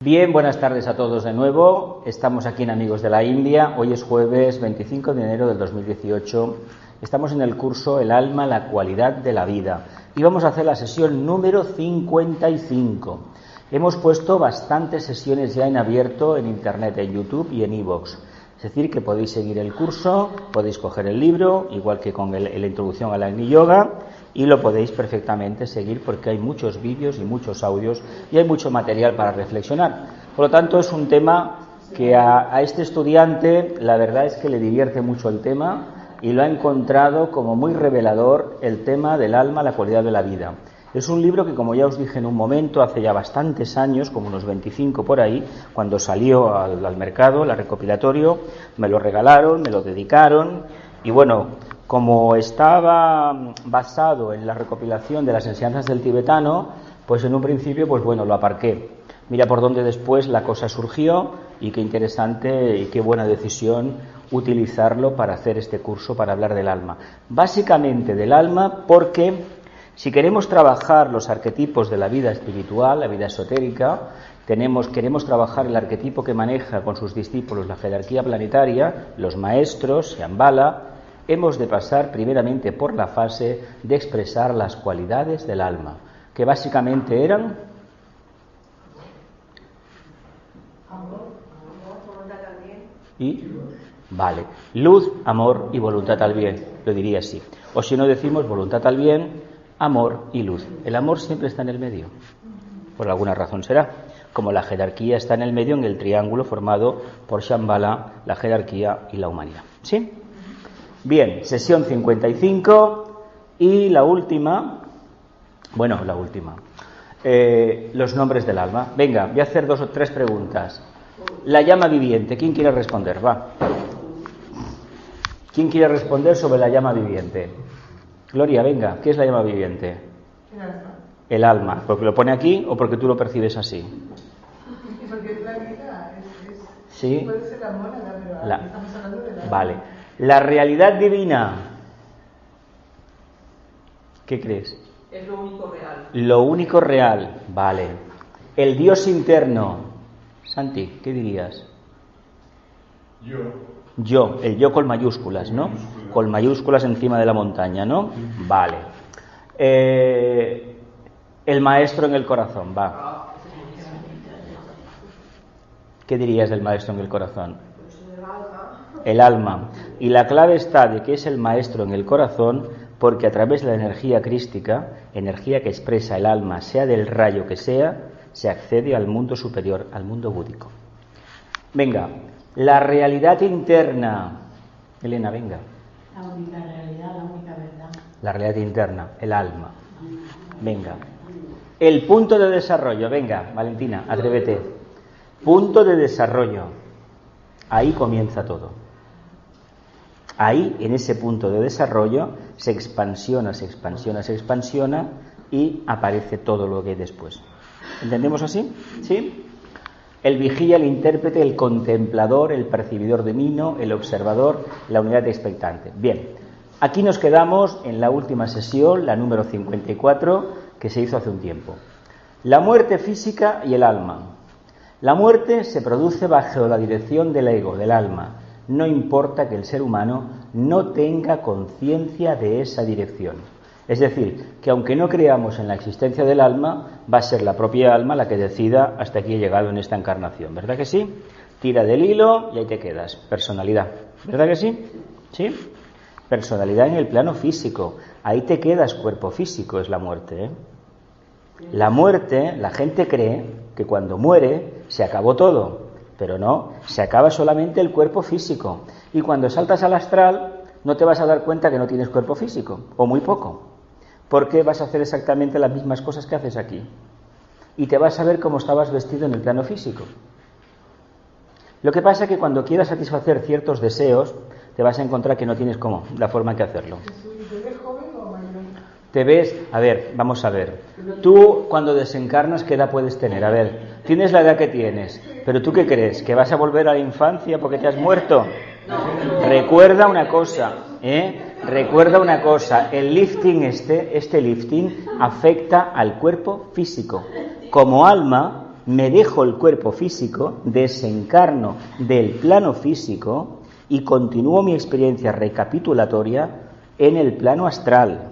Bien, buenas tardes a todos de nuevo. Estamos aquí en Amigos de la India. Hoy es jueves 25 de enero del 2018. Estamos en el curso El alma, la cualidad de la vida. Y vamos a hacer la sesión número 55. Hemos puesto bastantes sesiones ya en abierto en Internet, en YouTube y en iVoox. Es decir, que podéis seguir el curso, podéis coger el libro, igual que con la introducción a la Agni Yoga, y lo podéis perfectamente seguir porque hay muchos vídeos y muchos audios y hay mucho material para reflexionar. Por lo tanto, es un tema que a este estudiante la verdad es que le divierte mucho el tema y lo ha encontrado como muy revelador el tema del alma, la cualidad de la vida. Es un libro que, como ya os dije en un momento, hace ya bastantes años, como unos 25 por ahí, cuando salió al mercado, el recopilatorio, me lo regalaron, me lo dedicaron y bueno, como estaba basado en la recopilación de las enseñanzas del tibetano, pues en un principio, pues bueno, lo aparqué. Mira por dónde después la cosa surgió y qué interesante y qué buena decisión utilizarlo para hacer este curso, para hablar del alma. Básicamente del alma porque si queremos trabajar los arquetipos de la vida espiritual, la vida esotérica, queremos trabajar el arquetipo que maneja con sus discípulos la jerarquía planetaria, los maestros, Shambhala, hemos de pasar primeramente por la fase de expresar las cualidades del alma, que básicamente eran luz, amor y voluntad al bien, lo diría así. O si no decimos voluntad al bien, amor y luz. El amor siempre está en el medio, por alguna razón será. Como la jerarquía está en el medio, en el triángulo formado por Shambhala, la jerarquía y la humanidad. ¿Sí? Bien, sesión 55 y la última, los nombres del alma. Venga, voy a hacer 2 o 3 preguntas. La llama viviente, ¿quién quiere responder? Va. ¿Quién quiere responder sobre la llama viviente? Gloria, venga, ¿qué es la llama viviente? El alma. El alma, ¿porque lo pone aquí o porque tú lo percibes así? Porque es la vida, ¿Sí? Puede ser la moneda, pero estamos hablando del alma. Vale. La realidad divina, ¿qué crees? Es lo único real. Lo único real, vale. El Dios interno, Santi, ¿qué dirías? Yo, el yo con mayúsculas, ¿no? Con mayúsculas encima de la montaña, ¿no? Vale. El maestro en el corazón, va. ¿Qué dirías del maestro en el corazón? El alma. Y la clave está de que es el maestro en el corazón porque a través de la energía crística, energía que expresa el alma, sea del rayo que sea, se accede al mundo superior, al mundo búdico. Venga, la realidad interna. Elena, venga. La única realidad, la única verdad. La realidad interna, el alma. Venga. El punto de desarrollo. Venga, Valentina, atrévete. Punto de desarrollo. Ahí comienza todo. Ahí, en ese punto de desarrollo, se expansiona y aparece todo lo que hay después. ¿Entendemos así? ¿Sí? El vigía, el intérprete, el contemplador, el percibidor divino, el observador, la unidad expectante. Bien, aquí nos quedamos en la última sesión, la número 54, que se hizo hace un tiempo. La muerte física y el alma. La muerte se produce bajo la dirección del ego, del alma. No importa que el ser humano no tenga conciencia de esa dirección. Es decir, que aunque no creamos en la existencia del alma, va a ser la propia alma la que decida hasta aquí he llegado en esta encarnación. ¿Verdad que sí? Tira del hilo y ahí te quedas. Personalidad. ¿Verdad que sí? ¿Sí? Personalidad en el plano físico. Ahí te quedas, cuerpo físico, es la muerte, ¿eh? La muerte, la gente cree que cuando muere se acabó todo. Pero no, se acaba solamente el cuerpo físico. Y cuando saltas al astral, no te vas a dar cuenta que no tienes cuerpo físico, o muy poco. Porque vas a hacer exactamente las mismas cosas que haces aquí. Y te vas a ver como estabas vestido en el plano físico. Lo que pasa es que cuando quieras satisfacer ciertos deseos, te vas a encontrar que no tienes la forma en que hacerlo. ¿Te ves joven o mayor? Te ves, a ver, vamos a ver. Tú cuando desencarnas, ¿qué edad puedes tener? A ver, tienes la edad que tienes, pero ¿tú qué crees? ¿Que vas a volver a la infancia porque te has muerto? Recuerda una cosa, Recuerda una cosa, el lifting este lifting afecta al cuerpo físico. Como alma, me dejo el cuerpo físico, desencarno del plano físico y continúo mi experiencia recapitulatoria en el plano astral.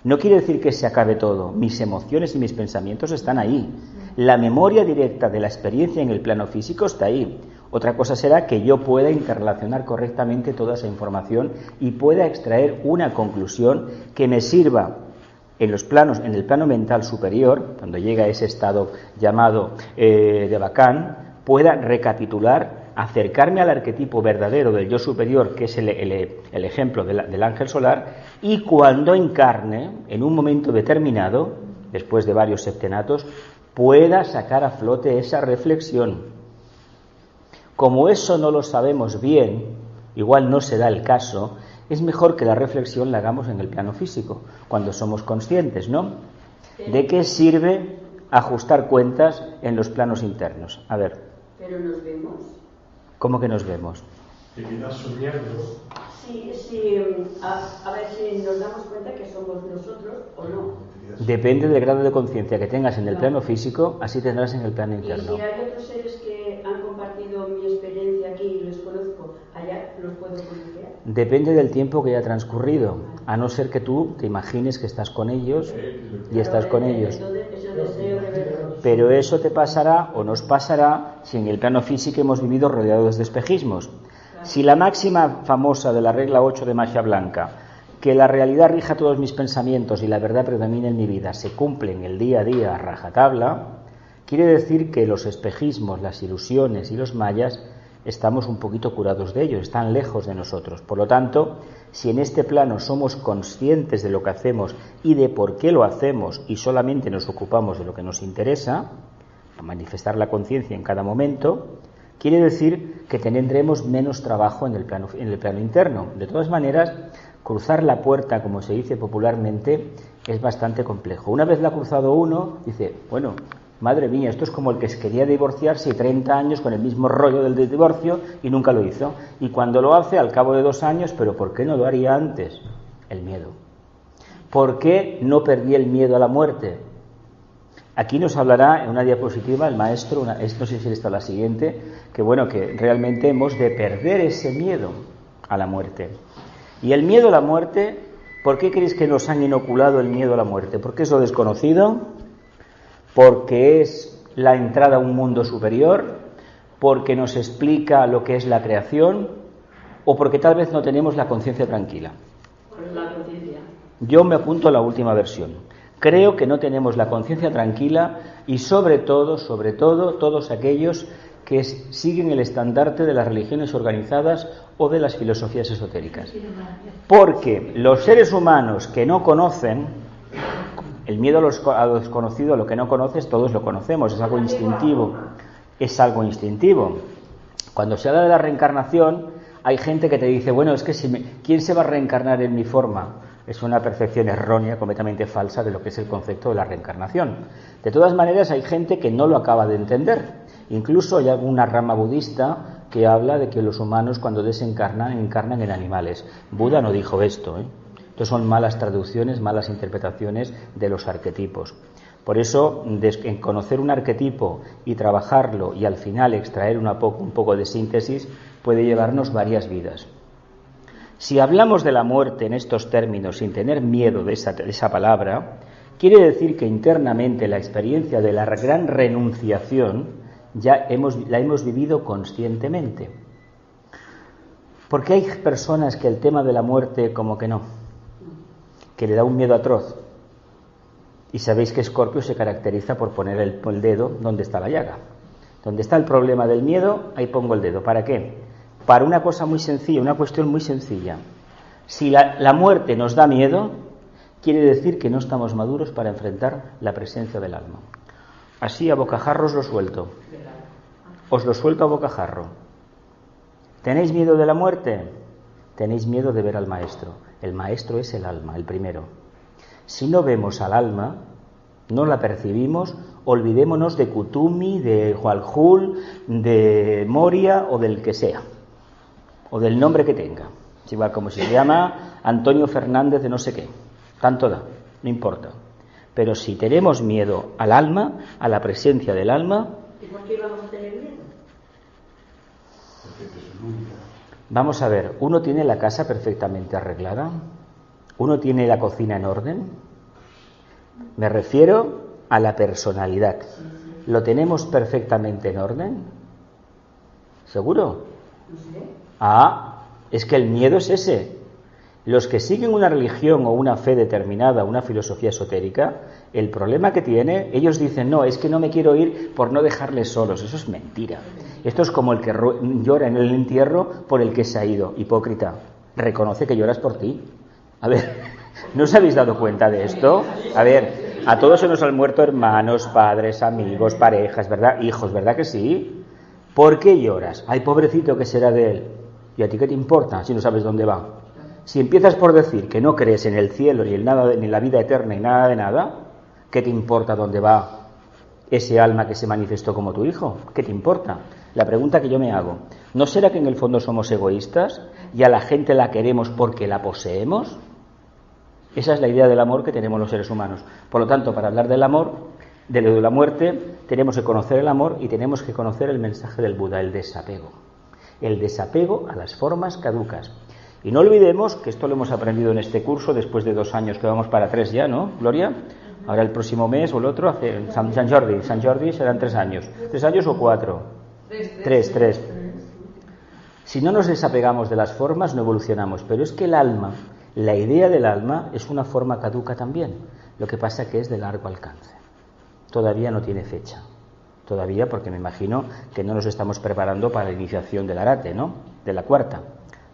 No quiere decir que se acabe todo. Mis emociones y mis pensamientos están ahí. La memoria directa de la experiencia en el plano físico está ahí. Otra cosa será que yo pueda interrelacionar correctamente toda esa información y pueda extraer una conclusión que me sirva en los planos, en el plano mental superior, cuando llega a ese estado llamado de Bacán, pueda recapitular, acercarme al arquetipo verdadero del yo superior, que es el ejemplo del ángel solar, y cuando encarne, en un momento determinado, después de varios septenatos, pueda sacar a flote esa reflexión. Como eso no lo sabemos bien, igual no se da el caso, es mejor que la reflexión la hagamos en el plano físico, cuando somos conscientes, ¿no? ¿De qué sirve ajustar cuentas en los planos internos? A ver. Pero nos vemos. ¿Cómo que nos vemos? Te quedas soñando. Sí, a ver si nos damos cuenta que somos nosotros o no. Depende del grado de conciencia que tengas en el plano físico, así tendrás en el plano interno. Y si hay otros seres que han compartido mi experiencia aquí y los conozco, allá los puedo conocer. Depende del tiempo que haya transcurrido, a no ser que tú te imagines que estás con ellos y estás con ellos. Pero eso te pasará o nos pasará si en el plano físico hemos vivido rodeados de espejismos. Si la máxima famosa de la regla 8 de magia blanca, que la realidad rija todos mis pensamientos y la verdad predomina en mi vida, se cumple en el día a día a rajatabla, quiere decir que los espejismos, las ilusiones y los mayas estamos un poquito curados de ellos, están lejos de nosotros. Por lo tanto, si en este plano somos conscientes de lo que hacemos y de por qué lo hacemos y solamente nos ocupamos de lo que nos interesa, a manifestar la conciencia en cada momento, quiere decir que tendremos menos trabajo en el plano interno. De todas maneras, cruzar la puerta, como se dice popularmente, es bastante complejo. Una vez la ha cruzado uno, dice, bueno, madre mía, esto es como el que se quería divorciarse 30 años con el mismo rollo del divorcio y nunca lo hizo. Y cuando lo hace, al cabo de 2 años, ¿pero por qué no lo haría antes? El miedo. ¿Por qué no perdí el miedo a la muerte? Aquí nos hablará en una diapositiva el maestro, no sé si está la siguiente, que bueno, que realmente hemos de perder ese miedo a la muerte. Y el miedo a la muerte, ¿por qué creéis que nos han inoculado el miedo a la muerte? ¿Porque es lo desconocido? ¿Porque es la entrada a un mundo superior? ¿Porque nos explica lo que es la creación? ¿O porque tal vez no tenemos la conciencia tranquila? Por la conciencia. Yo me apunto a la última versión. Creo que no tenemos la conciencia tranquila y sobre todo, todos aquellos que siguen el estandarte de las religiones organizadas o de las filosofías esotéricas. Porque los seres humanos que no conocen, el miedo a lo desconocido, a lo que no conoces, todos lo conocemos, es algo instintivo. Es algo instintivo. Cuando se habla de la reencarnación, hay gente que te dice, bueno, es que ¿quién se va a reencarnar en mi forma? Es una percepción errónea, completamente falsa de lo que es el concepto de la reencarnación. De todas maneras, hay gente que no lo acaba de entender. Incluso hay alguna rama budista que habla de que los humanos cuando desencarnan, encarnan en animales. Buda no dijo esto, ¿eh? Entonces son malas traducciones, malas interpretaciones de los arquetipos. Por eso, en conocer un arquetipo y trabajarlo y al final extraer un poco de síntesis puede llevarnos varias vidas. Si hablamos de la muerte en estos términos sin tener miedo de esa palabra, quiere decir que internamente la experiencia de la gran renunciación la hemos vivido conscientemente. Porque hay personas que el tema de la muerte como que no, que le da un miedo atroz. Y sabéis que Escorpio se caracteriza por poner el dedo donde está la llaga. Donde está el problema del miedo, ahí pongo el dedo. ¿Para qué? Para una cosa muy sencilla, una cuestión muy sencilla. Si la muerte nos da miedo, quiere decir que no estamos maduros para enfrentar la presencia del alma. Así a bocajarro os lo suelto. Os lo suelto a bocajarro. ¿Tenéis miedo de la muerte? Tenéis miedo de ver al maestro. El maestro es el alma, el primero. Si no vemos al alma, no la percibimos, olvidémonos de Kutumi, de Hualhul, de Moria o del que sea. O del nombre que tenga. Es igual como si se llama Antonio Fernández de no sé qué. Tanto da, no importa. Pero si tenemos miedo al alma, a la presencia del alma, ¿Y por qué vamos a tener miedo? vamos a ver, uno tiene la casa perfectamente arreglada, uno tiene la cocina en orden. Me refiero a la personalidad. ¿Lo tenemos perfectamente en orden? ¿Seguro? No sé. Ah, es que el miedo es ese. Los que siguen una religión o una fe determinada, una filosofía esotérica, el problema que tiene, ellos dicen, no, es que no me quiero ir por no dejarles solos. Eso es mentira. Esto es como el que llora en el entierro por el que se ha ido. Hipócrita, reconoce que lloras por ti. A ver, ¿no os habéis dado cuenta de esto? A ver, a todos se nos han muerto hermanos, padres, amigos, parejas, ¿verdad? Hijos, ¿verdad que sí? ¿Por qué lloras? Ay, pobrecito, ¿qué será de él? ¿Y a ti qué te importa si no sabes dónde va? Si empiezas por decir que no crees en el cielo ni en nada, ni en la vida eterna y nada de nada, ¿qué te importa dónde va ese alma que se manifestó como tu hijo? ¿Qué te importa? La pregunta que yo me hago, ¿no será que en el fondo somos egoístas y a la gente la queremos porque la poseemos? Esa es la idea del amor que tenemos los seres humanos. Por lo tanto, para hablar del amor, de lo de la muerte, tenemos que conocer el amor y tenemos que conocer el mensaje del Buda, el desapego. El desapego a las formas caducas. Y no olvidemos que esto lo hemos aprendido en este curso después de 2 años, que vamos para 3 ya, ¿no, Gloria? Ahora el próximo mes o el otro, hace San Jordi. San Jordi serán 3 años. ¿3 años o 4? 3. Si no nos desapegamos de las formas, no evolucionamos. Pero es que el alma, la idea del alma, es una forma caduca también. Lo que pasa que es de largo alcance. Todavía no tiene fecha. Todavía, porque me imagino que no nos estamos preparando para la iniciación del arate, ¿no? De la 4ª.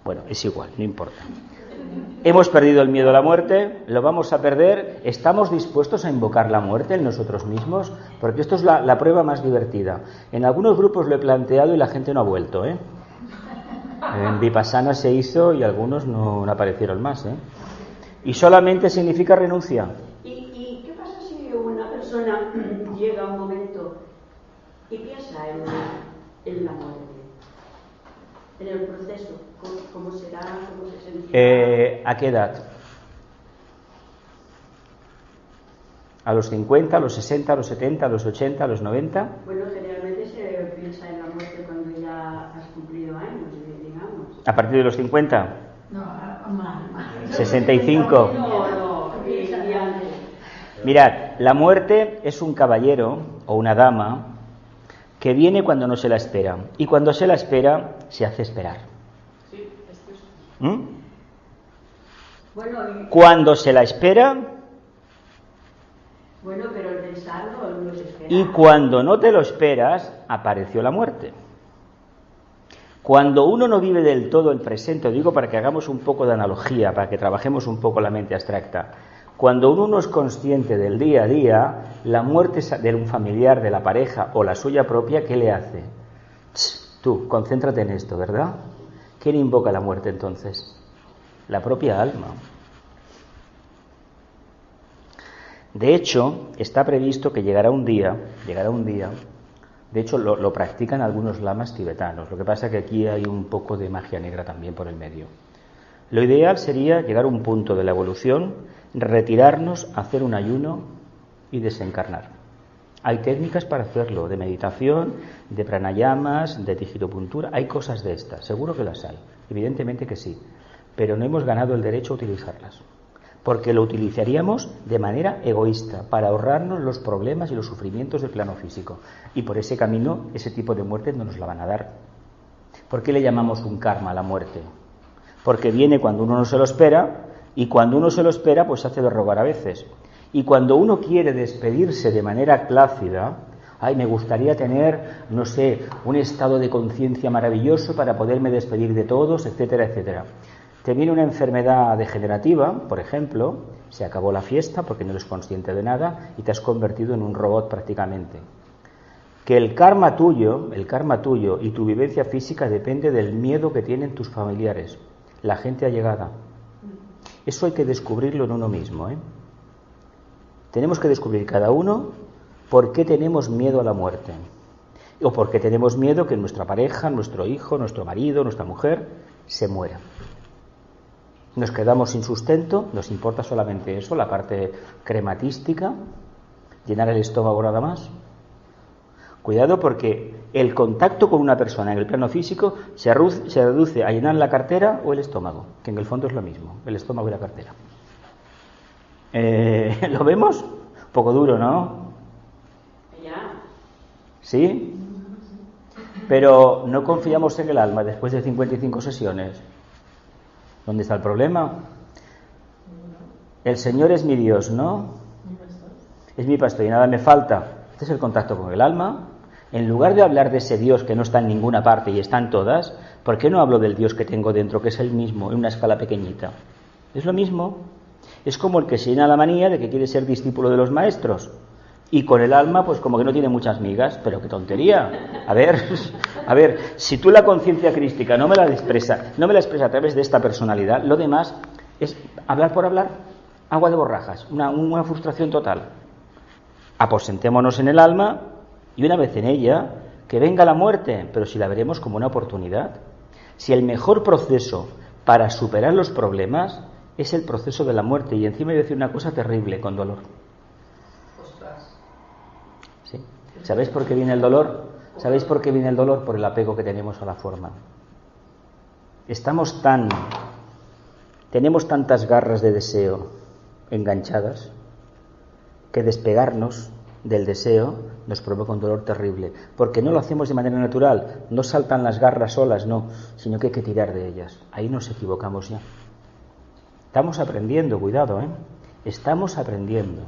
Bueno, es igual, no importa. Hemos perdido el miedo a la muerte, lo vamos a perder. ¿Estamos dispuestos a invocar la muerte en nosotros mismos? Porque esto es la prueba más divertida. En algunos grupos lo he planteado y la gente no ha vuelto, ¿eh? En Vipassana se hizo y algunos no aparecieron más, ¿eh? Y solamente significa renuncia. ¿Y qué pasa si una persona llega a un momento y piensa en la muerte? En el proceso, ¿cómo será? ¿Cómo se sentirá? ¿A qué edad? ¿A los 50, a los 60, a los 70, a los 80, a los 90? Bueno, generalmente se piensa en la muerte cuando ya has cumplido años, digamos. ¿A partir de los 50? No, más. 65. No, y antes. Mirad, la muerte es un caballero o una dama que viene cuando no se la espera. Y cuando se la espera, se hace esperar. ¿Mm? Bueno, Cuando se la espera bueno, pero el pensarlo no es esperar. y cuando no te lo esperas, apareció la muerte. Cuando uno no vive del todo el presente, digo para que hagamos un poco de analogía, para que trabajemos un poco la mente abstracta. Cuando uno no es consciente del día a día, la muerte de un familiar, de la pareja o la suya propia, ¿qué le hace? Tú, concéntrate en esto, ¿verdad? ¿Quién invoca la muerte entonces? La propia alma. De hecho, está previsto que llegará un día, de hecho lo practican algunos lamas tibetanos, lo que pasa es que aquí hay un poco de magia negra también por el medio. Lo ideal sería llegar a un punto de la evolución, retirarnos, hacer un ayuno y desencarnar. Hay técnicas para hacerlo, de meditación, de pranayamas, de tijiropuntura, hay cosas de estas, seguro que las hay, evidentemente que sí, pero no hemos ganado el derecho a utilizarlas, porque lo utilizaríamos de manera egoísta, para ahorrarnos los problemas y los sufrimientos del plano físico, y por ese camino, ese tipo de muerte no nos la van a dar. ¿Por qué le llamamos un karma a la muerte? Porque viene cuando uno no se lo espera, y cuando uno se lo espera, pues hace de rogar a veces. Y cuando uno quiere despedirse de manera plácida, ay, me gustaría tener, no sé, un estado de conciencia maravilloso para poderme despedir de todos, etcétera, etcétera. Te viene una enfermedad degenerativa, por ejemplo, se acabó la fiesta porque no eres consciente de nada y te has convertido en un robot prácticamente. Que el karma tuyo y tu vivencia física depende del miedo que tienen tus familiares, la gente allegada. Eso hay que descubrirlo en uno mismo, ¿eh? Tenemos que descubrir cada uno por qué tenemos miedo a la muerte. O por qué tenemos miedo que nuestra pareja, nuestro hijo, nuestro marido, nuestra mujer se muera. Nos quedamos sin sustento, nos importa solamente eso, la parte crematística, llenar el estómago nada más. Cuidado, porque el contacto con una persona en el plano físico se reduce a llenar la cartera o el estómago, que en el fondo es lo mismo, el estómago y la cartera. ¿Lo vemos? Un poco duro, ¿no? ¿Sí? Pero no confiamos en el alma después de 55 sesiones. ¿Dónde está el problema? El Señor es mi Dios, ¿no? Es mi pastor y nada me falta. Este es el contacto con el alma. En lugar de hablar de ese Dios que no está en ninguna parte y está en todas, ¿por qué no hablo del Dios que tengo dentro, que es el mismo, en una escala pequeñita? Es lo mismo. Es como el que se llena la manía de que quiere ser discípulo de los maestros. Y con el alma, pues como que no tiene muchas migas. Pero qué tontería. A ver, si tú la conciencia crística no me la expresa a través de esta personalidad, lo demás es hablar por hablar, agua de borrajas, una frustración total. Aposentémonos en el alma y una vez en ella, que venga la muerte, pero si la veremos como una oportunidad. Si el mejor proceso para superar los problemas es el proceso de la muerte, y encima voy a decir una cosa terrible, con dolor. ¿Sí? ¿Sabéis por qué viene el dolor? ¿Sabéis por qué viene el dolor? Por el apego que tenemos a la forma. Tenemos tantas garras de deseo enganchadas que despegarnos del deseo nos provoca un dolor terrible, porque no lo hacemos de manera natural, no saltan las garras solas, no, sino que hay que tirar de ellas. Ahí nos equivocamos ya. Estamos aprendiendo, cuidado, estamos aprendiendo,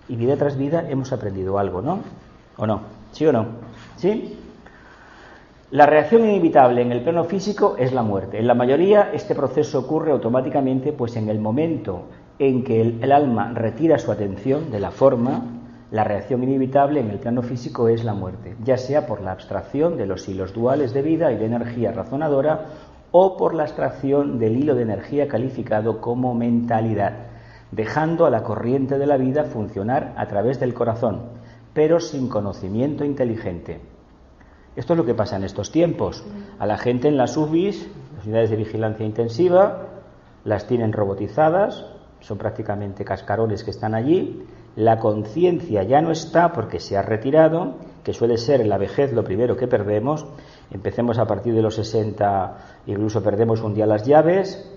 y vida tras vida hemos aprendido algo, ¿no? ¿O no? ¿Sí o no? ¿Sí? La reacción inevitable en el plano físico es la muerte. En la mayoría este proceso ocurre automáticamente, pues en el momento en que el alma retira su atención de la forma. La reacción inevitable en el plano físico es la muerte, ya sea por la abstracción de los hilos duales de vida y de energía razonadora o por la abstracción del hilo de energía calificado como mentalidad, dejando a la corriente de la vida funcionar a través del corazón, pero sin conocimiento inteligente. Esto es lo que pasa en estos tiempos. A la gente en las UBIs, las unidades de vigilancia intensiva, las tienen robotizadas, son prácticamente cascarones que están allí. La conciencia ya no está porque se ha retirado, que suele ser en la vejez lo primero que perdemos. Empecemos a partir de los 60, incluso perdemos un día las llaves,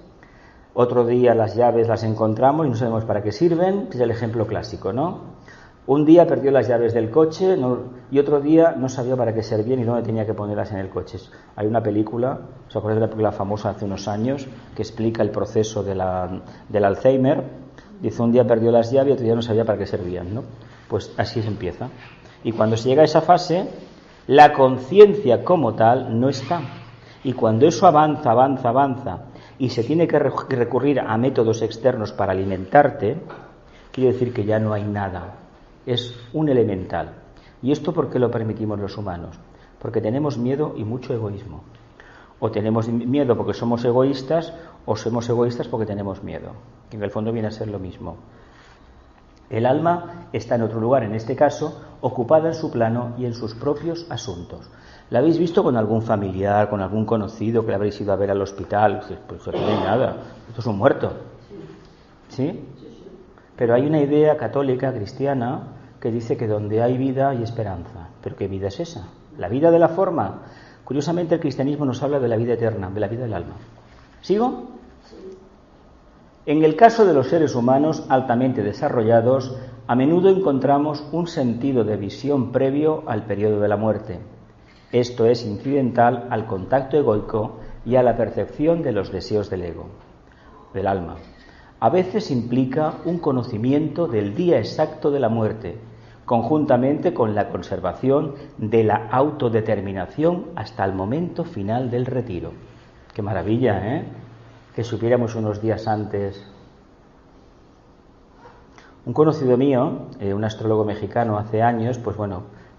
otro día las llaves las encontramos y no sabemos para qué sirven, que es el ejemplo clásico, ¿no? Un día perdió las llaves del coche y otro día no sabía para qué servían y dónde tenía que ponerlas en el coche. Hay una película, ¿os acordáis de la película famosa hace unos años que explica el proceso del Alzheimer? Dice, un día perdió las llaves y otro día no sabía para qué servían, ¿no? Pues así se empieza. Y cuando se llega a esa fase, la conciencia como tal no está. Y cuando eso avanza y se tiene que recurrir a métodos externos para alimentarte, quiere decir que ya no hay nada. Es un elemental. ¿Y esto por qué lo permitimos los humanos? Porque tenemos miedo y mucho egoísmo. O tenemos miedo porque somos egoístas, o somos egoístas porque tenemos miedo. Que en el fondo viene a ser lo mismo. El alma está en otro lugar, en este caso, ocupada en su plano y en sus propios asuntos. ¿La habéis visto con algún familiar, con algún conocido que le habréis ido a ver al hospital? Pues no hay nada, esto es un muerto. ¿Sí? Pero hay una idea católica, cristiana, que dice que donde hay vida hay esperanza. ¿Pero qué vida es esa? La vida de la forma. Curiosamente el cristianismo nos habla de la vida eterna, de la vida del alma. ¿Sigo? En el caso de los seres humanos altamente desarrollados, a menudo encontramos un sentido de visión previo al periodo de la muerte. Esto es incidental al contacto egoico y a la percepción de los deseos del ego, del alma. A veces implica un conocimiento del día exacto de la muerte, conjuntamente con la conservación de la autodeterminación hasta el momento final del retiro. ¡Qué maravilla, ¿eh? Que supiéramos unos días antes. Un conocido mío, un astrólogo mexicano hace años,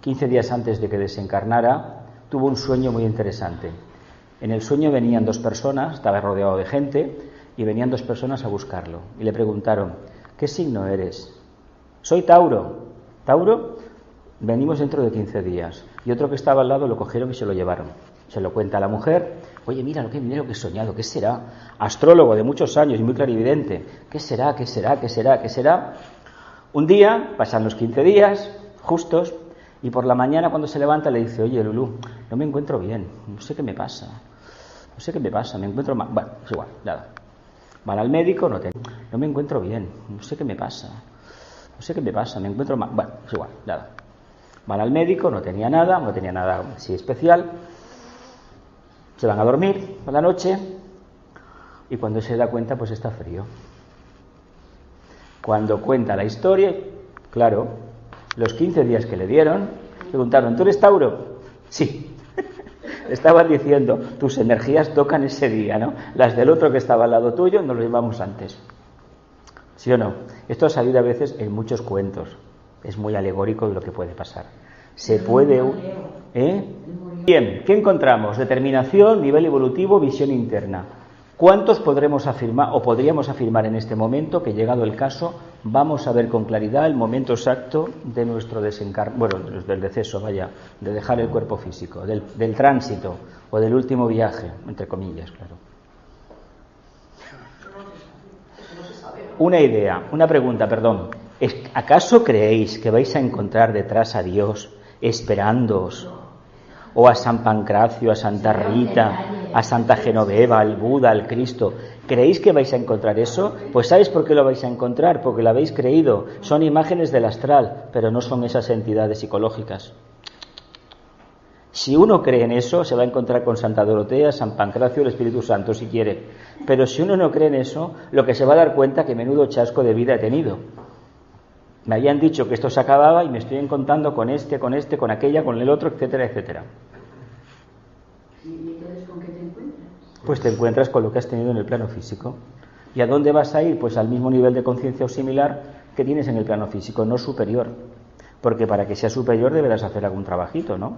15 días antes de que desencarnara, tuvo un sueño muy interesante. En el sueño venían dos personas, estaba rodeado de gente, y venían dos personas a buscarlo. Y le preguntaron, ¿qué signo eres? Soy Tauro. ¿Tauro? venimos dentro de 15 días. Y otro que estaba al lado lo cogieron y se lo llevaron. Se lo cuenta a la mujer. Oye, mira lo que he soñado, ¿qué será? Astrólogo de muchos años y muy clarividente. ¿Qué será? ¿Qué será? ¿Qué será? ¿Qué será? Un día, pasan los 15 días, justos, y por la mañana cuando se levanta le dice, oye, Lulú, no me encuentro bien, no sé qué me pasa, me encuentro mal. Bueno, es igual, nada. Van al médico, no me encuentro bien, no sé qué me pasa, me encuentro mal. Bueno, es igual, nada. Van al médico, no tenía nada así especial. Se van a dormir por la noche y cuando se da cuenta, pues está frío. Cuando cuenta la historia, claro, los 15 días que le dieron, preguntaron, ¿tú eres Tauro? Sí. Estaban diciendo, tus energías tocan ese día, ¿no? Las del otro que estaba al lado tuyo nos lo llevamos antes. ¿Sí o no? Esto ha salido a veces en muchos cuentos. Es muy alegórico de lo que puede pasar. Se puede... Bien, ¿qué encontramos? Determinación, nivel evolutivo, visión interna. ¿Cuántos podremos afirmar o podríamos afirmar en este momento que, llegado el caso, vamos a ver con claridad el momento exacto de nuestro del deceso, de dejar el cuerpo físico, del tránsito o del último viaje, entre comillas, claro? Una pregunta, perdón. ¿Acaso creéis que vais a encontrar detrás a Dios esperándoos? O a San Pancracio, a Santa Rita, a Santa Genoveva, al Buda, al Cristo. ¿Creéis que vais a encontrar eso? Pues ¿sabéis por qué lo vais a encontrar? Porque lo habéis creído. Son imágenes del astral, pero no son esas entidades psicológicas. Si uno cree en eso, se va a encontrar con Santa Dorotea, San Pancracio, el Espíritu Santo, si quiere. Pero si uno no cree en eso, lo que se va a dar cuenta que menudo chasco de vida he tenido. Me habían dicho que esto se acababa y me estoy encontrando con con aquella, con el otro, etcétera, etcétera. ¿Y entonces con qué te encuentras? Pues te encuentras con lo que has tenido en el plano físico. ¿Y a dónde vas a ir? Pues al mismo nivel de conciencia o similar que tienes en el plano físico, no superior. Porque para que sea superior deberás hacer algún trabajito, ¿no?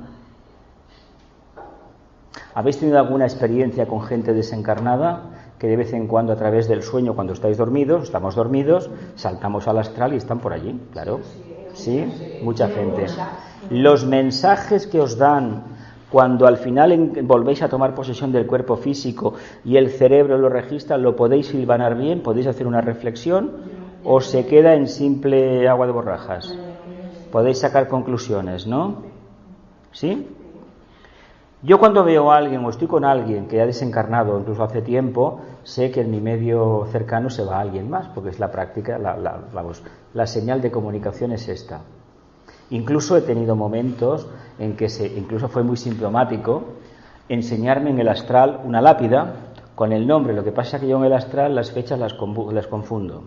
¿Habéis tenido alguna experiencia con gente desencarnada que de vez en cuando, a través del sueño, cuando estamos dormidos, saltamos al astral y están por allí? Claro. Sí, mucha gente. Los mensajes que os dan cuando al final volvéis a tomar posesión del cuerpo físico y el cerebro lo registra, ¿lo podéis hilvanar bien? ¿Podéis hacer una reflexión? ¿O se queda en simple agua de borrajas? Podéis sacar conclusiones, ¿no? ¿Sí? Yo cuando veo a alguien o estoy con alguien que ha desencarnado incluso hace tiempo, sé que en mi medio cercano se va alguien más, porque es la práctica, la señal de comunicación es esta. Incluso he tenido momentos en que incluso fue muy sintomático enseñarme en el astral una lápida con el nombre. Lo que pasa es que yo en el astral las fechas las confundo.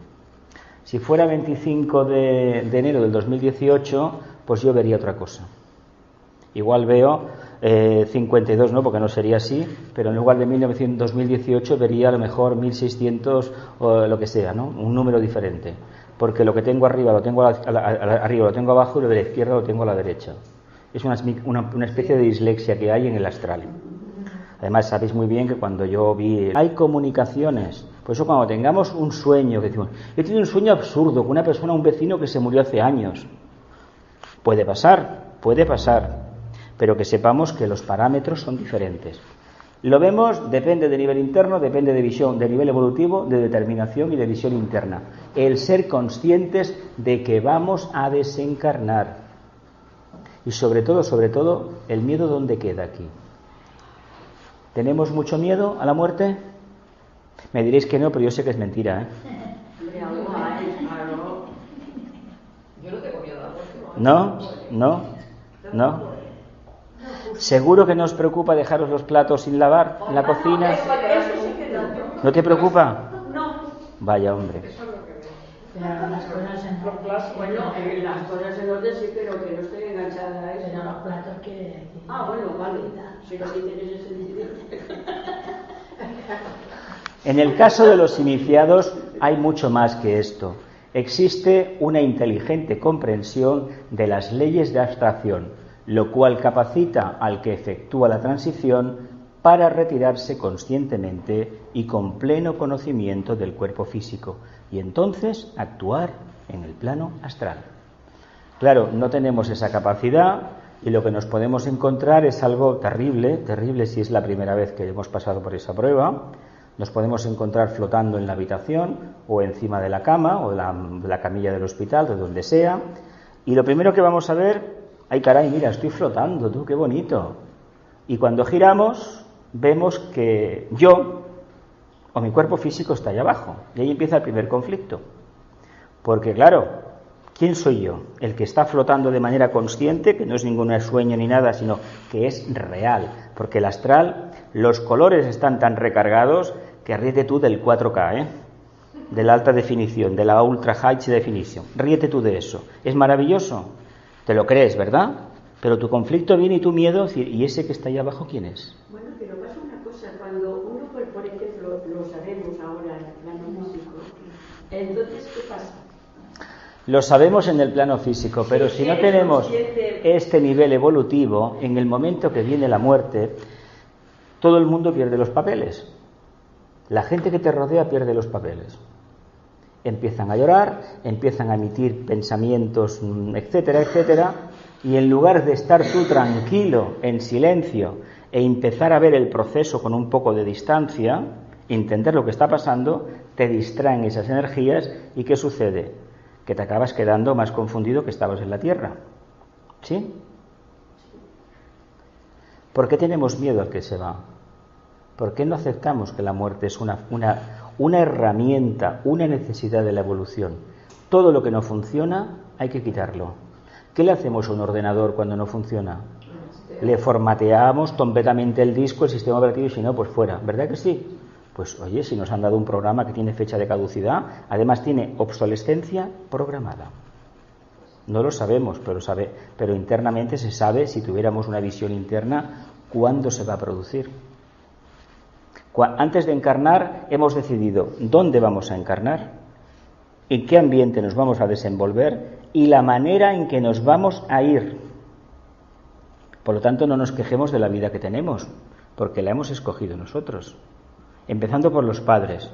Si fuera 25 de enero del 2018, pues yo vería otra cosa. Igual veo 52, no, porque no sería así, pero en lugar de 2018 vería a lo mejor 1600 o lo que sea, ¿no? Un número diferente. Porque lo que tengo arriba lo tengo arriba, lo tengo abajo, y lo de la izquierda lo tengo a la derecha. Es una especie de dislexia que hay en el astral. Además, sabéis muy bien que cuando yo vi... Hay comunicaciones. Por eso cuando tengamos un sueño, que decimos, he tenido un sueño absurdo con una persona, un vecino que se murió hace años. Puede pasar, pero que sepamos que los parámetros son diferentes. Lo vemos, depende de nivel interno, depende de visión, de nivel evolutivo, de determinación y de visión interna. El ser conscientes de que vamos a desencarnar. Y sobre todo, el miedo, ¿dónde queda aquí? ¿Tenemos mucho miedo a la muerte? Me diréis que no, pero yo sé que es mentira, ¿eh? Yo no tengo miedo a la muerte. ¿No? ¿Seguro que no os preocupa dejaros los platos sin lavar en la cocina? Eso sí que no. ¿No te preocupa? No. Vaya, hombre. Pero las cosas en Bueno, las cosas en orden sí, pero que no estoy enganchada a eso. Pero los platos quiere decir. Bueno, vale. Si lo que tienes es sentido. En el caso de los iniciados hay mucho más que esto. Existe una inteligente comprensión de las leyes de abstracción, lo cual capacita al que efectúa la transición para retirarse conscientemente y con pleno conocimiento del cuerpo físico y entonces actuar en el plano astral. Claro, no tenemos esa capacidad y lo que nos podemos encontrar es algo terrible, terrible si es la primera vez que hemos pasado por esa prueba. Nos podemos encontrar flotando en la habitación o encima de la cama o de la camilla del hospital, de donde sea. Y lo primero que vamos a ver, ay caray, mira, estoy flotando, tú, qué bonito. Y cuando giramos, vemos que yo o mi cuerpo físico está allá abajo. Y ahí empieza el primer conflicto. Porque claro, ¿quién soy yo? El que está flotando de manera consciente, que no es ningún sueño ni nada, sino que es real. Porque el astral, los colores están tan recargados que ríete tú del 4K, de la alta definición, de la ultra high definition. Ríete tú de eso. Es maravilloso. Te lo crees, ¿verdad? Pero tu conflicto viene y tu miedo, ¿y ese que está ahí abajo quién es? Bueno, pero pasa una cosa, cuando uno, por ejemplo, lo sabemos ahora en el plano físico, entonces, ¿qué pasa? Lo sabemos en el plano físico, pero si no tenemos este nivel evolutivo, en el momento que viene la muerte, todo el mundo pierde los papeles. La gente que te rodea pierde los papeles. Empiezan a llorar, empiezan a emitir pensamientos, etcétera, etcétera, y en lugar de estar tú tranquilo, en silencio, e empezar a ver el proceso con un poco de distancia, entender lo que está pasando, te distraen esas energías, ¿y qué sucede? Que te acabas quedando más confundido que estabas en la Tierra. ¿Sí? ¿Por qué tenemos miedo al que se va? ¿Por qué no aceptamos que la muerte es una herramienta, una necesidad de la evolución? Todo lo que no funciona hay que quitarlo. ¿Qué le hacemos a un ordenador cuando no funciona? Le formateamos completamente el disco, el sistema operativo, y si no, pues fuera. ¿Verdad que sí? Pues oye, si nos han dado un programa que tiene fecha de caducidad, además tiene obsolescencia programada. No lo sabemos, pero internamente se sabe, si tuviéramos una visión interna, cuándo se va a producir. Antes de encarnar hemos decidido dónde vamos a encarnar, en qué ambiente nos vamos a desenvolver y la manera en que nos vamos a ir. Por lo tanto, no nos quejemos de la vida que tenemos, porque la hemos escogido nosotros. Empezando por los padres.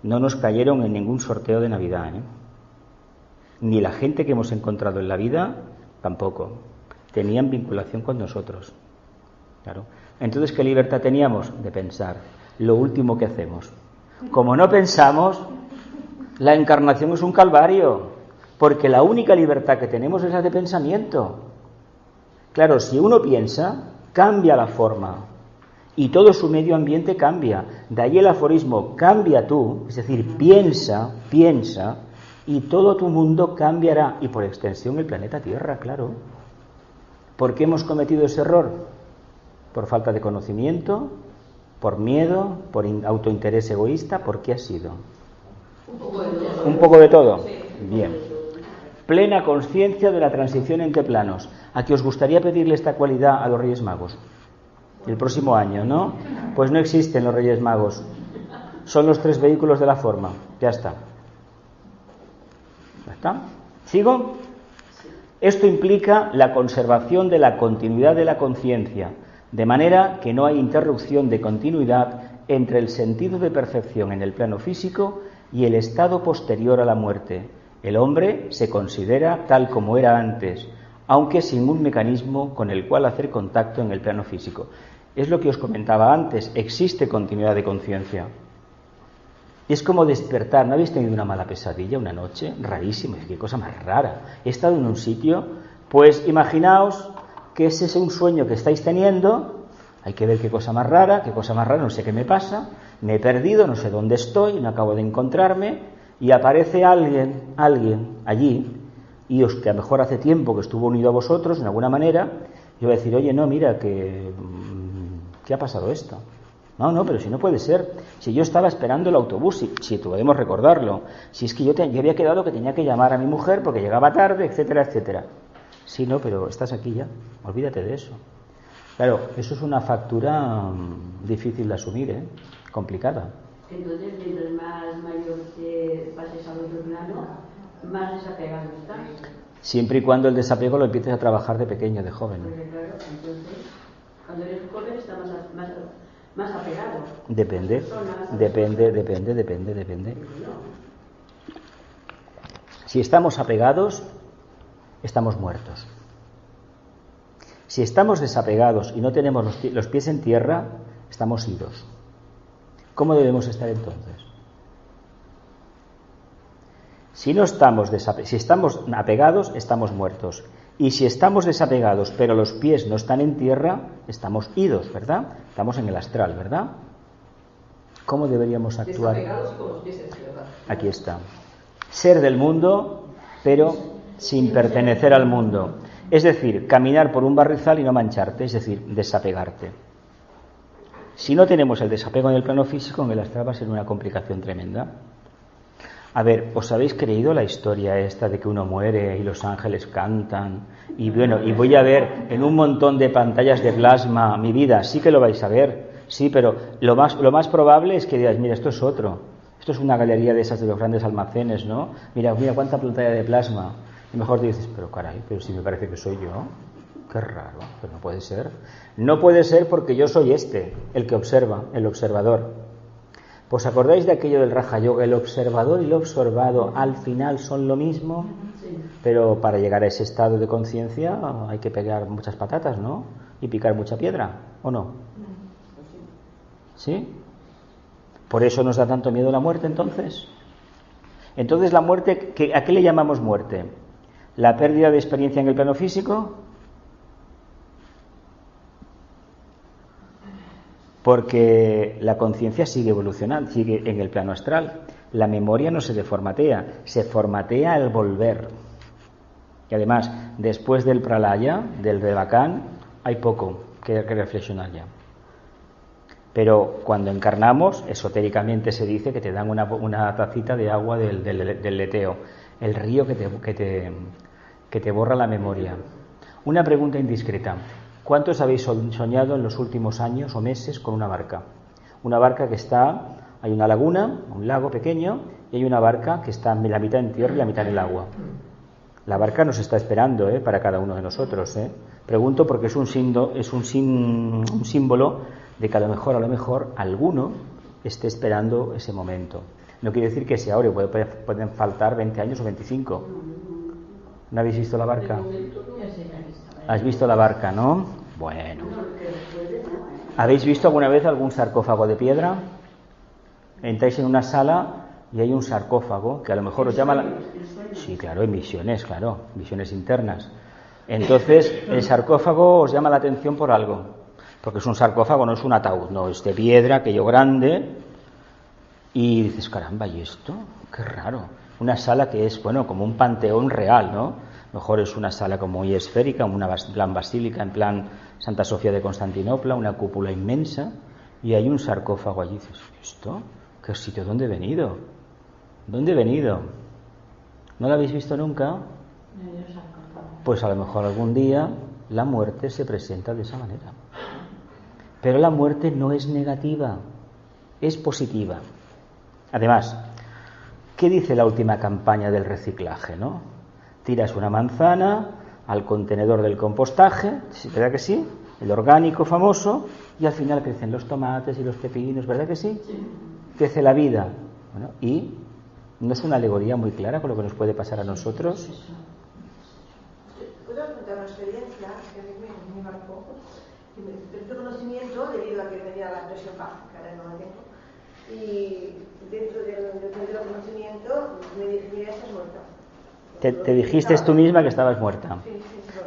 No nos cayeron en ningún sorteo de Navidad, Ni la gente que hemos encontrado en la vida, tampoco. Tenían vinculación con nosotros. Claro. Entonces, ¿qué libertad teníamos? De pensar. Lo último que hacemos. Como no pensamos, la encarnación es un calvario, porque la única libertad que tenemos es la de pensamiento. Claro, si uno piensa, cambia la forma y todo su medio ambiente cambia. De ahí el aforismo, cambia tú, es decir, piensa, y todo tu mundo cambiará, y por extensión el planeta Tierra, claro. ¿Por qué hemos cometido ese error? Por falta de conocimiento, por miedo, por autointerés egoísta. ¿Por qué ha sido? Un poco de todo. Bien. Plena conciencia de la transición entre planos. ¿A qué os gustaría pedirle esta cualidad a los Reyes Magos? El próximo año, ¿no? Pues no existen los Reyes Magos. Son los 3 vehículos de la forma. Ya está. ¿Ya está? ¿Sigo? Esto implica la conservación de la continuidad de la conciencia, de manera que no hay interrupción de continuidad entre el sentido de percepción en el plano físico y el estado posterior a la muerte. El hombre se considera tal como era antes, aunque sin un mecanismo con el cual hacer contacto en el plano físico. Es lo que os comentaba antes, existe continuidad de conciencia. Es como despertar. ¿No habéis tenido una mala pesadilla una noche? Rarísimo, qué cosa más rara. He estado en un sitio, pues imaginaos que ese es un sueño que estáis teniendo. Hay que ver qué cosa más rara, no sé qué me pasa, me he perdido, no sé dónde estoy, no acabo de encontrarme, y aparece alguien allí, y os que a lo mejor hace tiempo que estuvo unido a vosotros, de alguna manera, y va a decir, oye, no, mira, ¿qué ha pasado esto? No, pero si no puede ser, si yo estaba esperando el autobús, si podemos recordarlo, si es que yo había quedado que tenía que llamar a mi mujer porque llegaba tarde, etcétera, etcétera. Sí, no, pero estás aquí ya, olvídate de eso. Claro, eso es una factura difícil de asumir, complicada. Entonces, mientras más mayor te pases al otro plano, más desapegado estás. Siempre y cuando el desapego lo empieces a trabajar de pequeño, de joven. Porque claro, entonces, cuando eres joven estás más apegado. Depende. Si estamos apegados, estamos muertos. Si estamos desapegados y no tenemos los pies en tierra, estamos idos. ¿Cómo debemos estar entonces? Si estamos apegados, estamos muertos. Y si estamos desapegados, pero los pies no están en tierra, estamos idos, ¿verdad? Estamos en el astral, ¿verdad? ¿Cómo deberíamos actuar? Desapegados y con los pies en tierra. Aquí está. Ser del mundo, pero sin pertenecer al mundo. Es decir, caminar por un barrizal y no mancharte, es decir, desapegarte. Si no tenemos el desapego en el plano físico, en el astral va a ser una complicación tremenda. A ver, ¿os habéis creído la historia esta de que uno muere y los ángeles cantan? Y bueno, y voy a ver en un montón de pantallas de plasma mi vida. Sí que lo vais a ver, sí, pero lo más probable es que digáis, mira, esto es otro. Esto es una galería de esas de los grandes almacenes, ¿no? Mira cuánta pantalla de plasma. Y mejor te dices, pero caray, pero si me parece que soy yo. Qué raro, pero no puede ser. No puede ser porque yo soy el que observa, el observador. ¿Os acordáis de aquello del Raja Yoga? El observador y lo observado al final son lo mismo, pero para llegar a ese estado de conciencia hay que pegar muchas patatas, ¿no? Y picar mucha piedra, ¿o no? ¿Sí? ¿Por eso nos da tanto miedo la muerte entonces? Entonces la muerte, ¿a qué le llamamos muerte? ¿La pérdida de experiencia en el plano físico? Porque la conciencia sigue evolucionando, sigue en el plano astral. La memoria no se deformatea, se formatea al volver. Y además, después del pralaya, del Devacán, hay poco que reflexionar ya. Pero cuando encarnamos, esotéricamente se dice que te dan una tacita de agua del leteo, el río que te borra la memoria. Una pregunta indiscreta. ¿Cuántos habéis soñado en los últimos años o meses con una barca? Una barca que hay una laguna, un lago pequeño, y hay una barca que está la mitad en tierra y la mitad en el agua. La barca nos está esperando, para cada uno de nosotros. Pregunto porque es un símbolo de que a lo mejor alguno esté esperando ese momento. No quiere decir que sea ahora, pueden faltar 20 años o 25. ¿No habéis visto la barca? ¿Has visto la barca, no? Bueno. ¿Habéis visto alguna vez algún sarcófago de piedra? Entráis en una sala y hay un sarcófago que a lo mejor os llama Sí, claro, en visiones internas. Entonces, el sarcófago os llama la atención por algo. Porque es un sarcófago, no es un ataúd, no, es de piedra, aquello grande. Y dices, caramba, ¿y esto? Qué raro. Una sala que es, como un panteón real, ¿no? Mejor es una sala como muy esférica, una plan basílica, en plan Santa Sofía de Constantinopla, una cúpula inmensa, y hay un sarcófago allí. Dices, ¿esto? ¿Qué sitio? ¿Dónde he venido? ¿Dónde he venido? ¿No lo habéis visto nunca? Pues a lo mejor algún día la muerte se presenta de esa manera. Pero la muerte no es negativa, es positiva. Además, ¿qué dice la última campaña del reciclaje, no? Tiras una manzana al contenedor del compostaje, ¿verdad que sí? El orgánico famoso, y al final crecen los tomates y los pepinos, ¿verdad que sí? Crece la vida. Y ¿no es una alegoría muy clara con lo que nos puede pasar a nosotros? ¿Puedo contar una experiencia que a mí me marcó? Perdí conocimiento debido a que venía la presión baja, que ahora no la tengo. Y dentro del conocimiento me dije, mira, estás muerta. ¿Te dijiste tú misma que estabas muerta? Sí.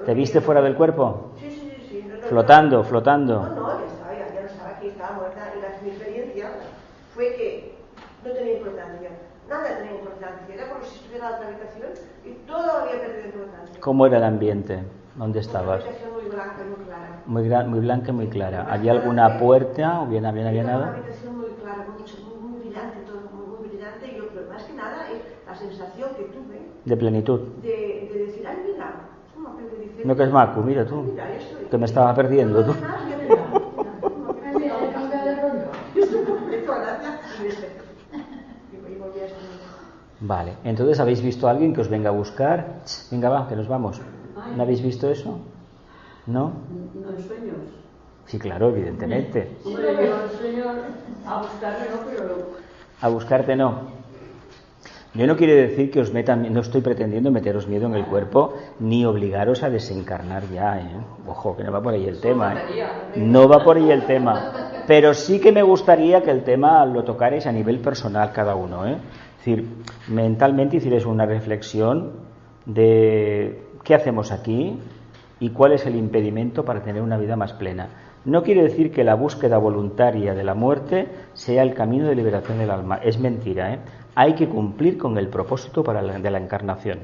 ¿Te viste fuera del cuerpo? Sí. Flotando. No, ya no estaba aquí, estaba muerta. Y mi experiencia fue que no tenía importancia. Nada tenía importancia. Era como si estuviera en la otra habitación y todo había perdido importancia. ¿Cómo era el ambiente? ¿Dónde estabas? Una habitación muy blanca y muy clara. Muy blanca y muy clara. ¿Había alguna puerta? ¿Había nada? Una habitación muy clara, muy brillante, todo muy brillante. Y pero más que nada la sensación que tuve de plenitud. De decir, ay, mira, no, que es Macu, mira tú, que me estaba perdiendo tú. Vale, entonces ¿habéis visto a alguien que os venga a buscar? Venga, va, que nos vamos. ¿No habéis visto eso? ¿No? No en sueños. Sí, claro, evidentemente. Hombre, yo sueño a buscarme, no, pero... A buscarte no. Yo no quiero decir que os metan, no estoy pretendiendo meteros miedo en el cuerpo, ni obligaros a desencarnar ya, ¿eh? Ojo, que no va por ahí el tema, ¿eh? No va por ahí el tema. Pero sí que me gustaría que el tema lo tocarais a nivel personal cada uno, ¿eh? Es decir, mentalmente hicierais una reflexión de qué hacemos aquí y cuál es el impedimento para tener una vida más plena. No quiere decir que la búsqueda voluntaria de la muerte sea el camino de liberación del alma. Es mentira, ¿eh? Hay que cumplir con el propósito de la encarnación.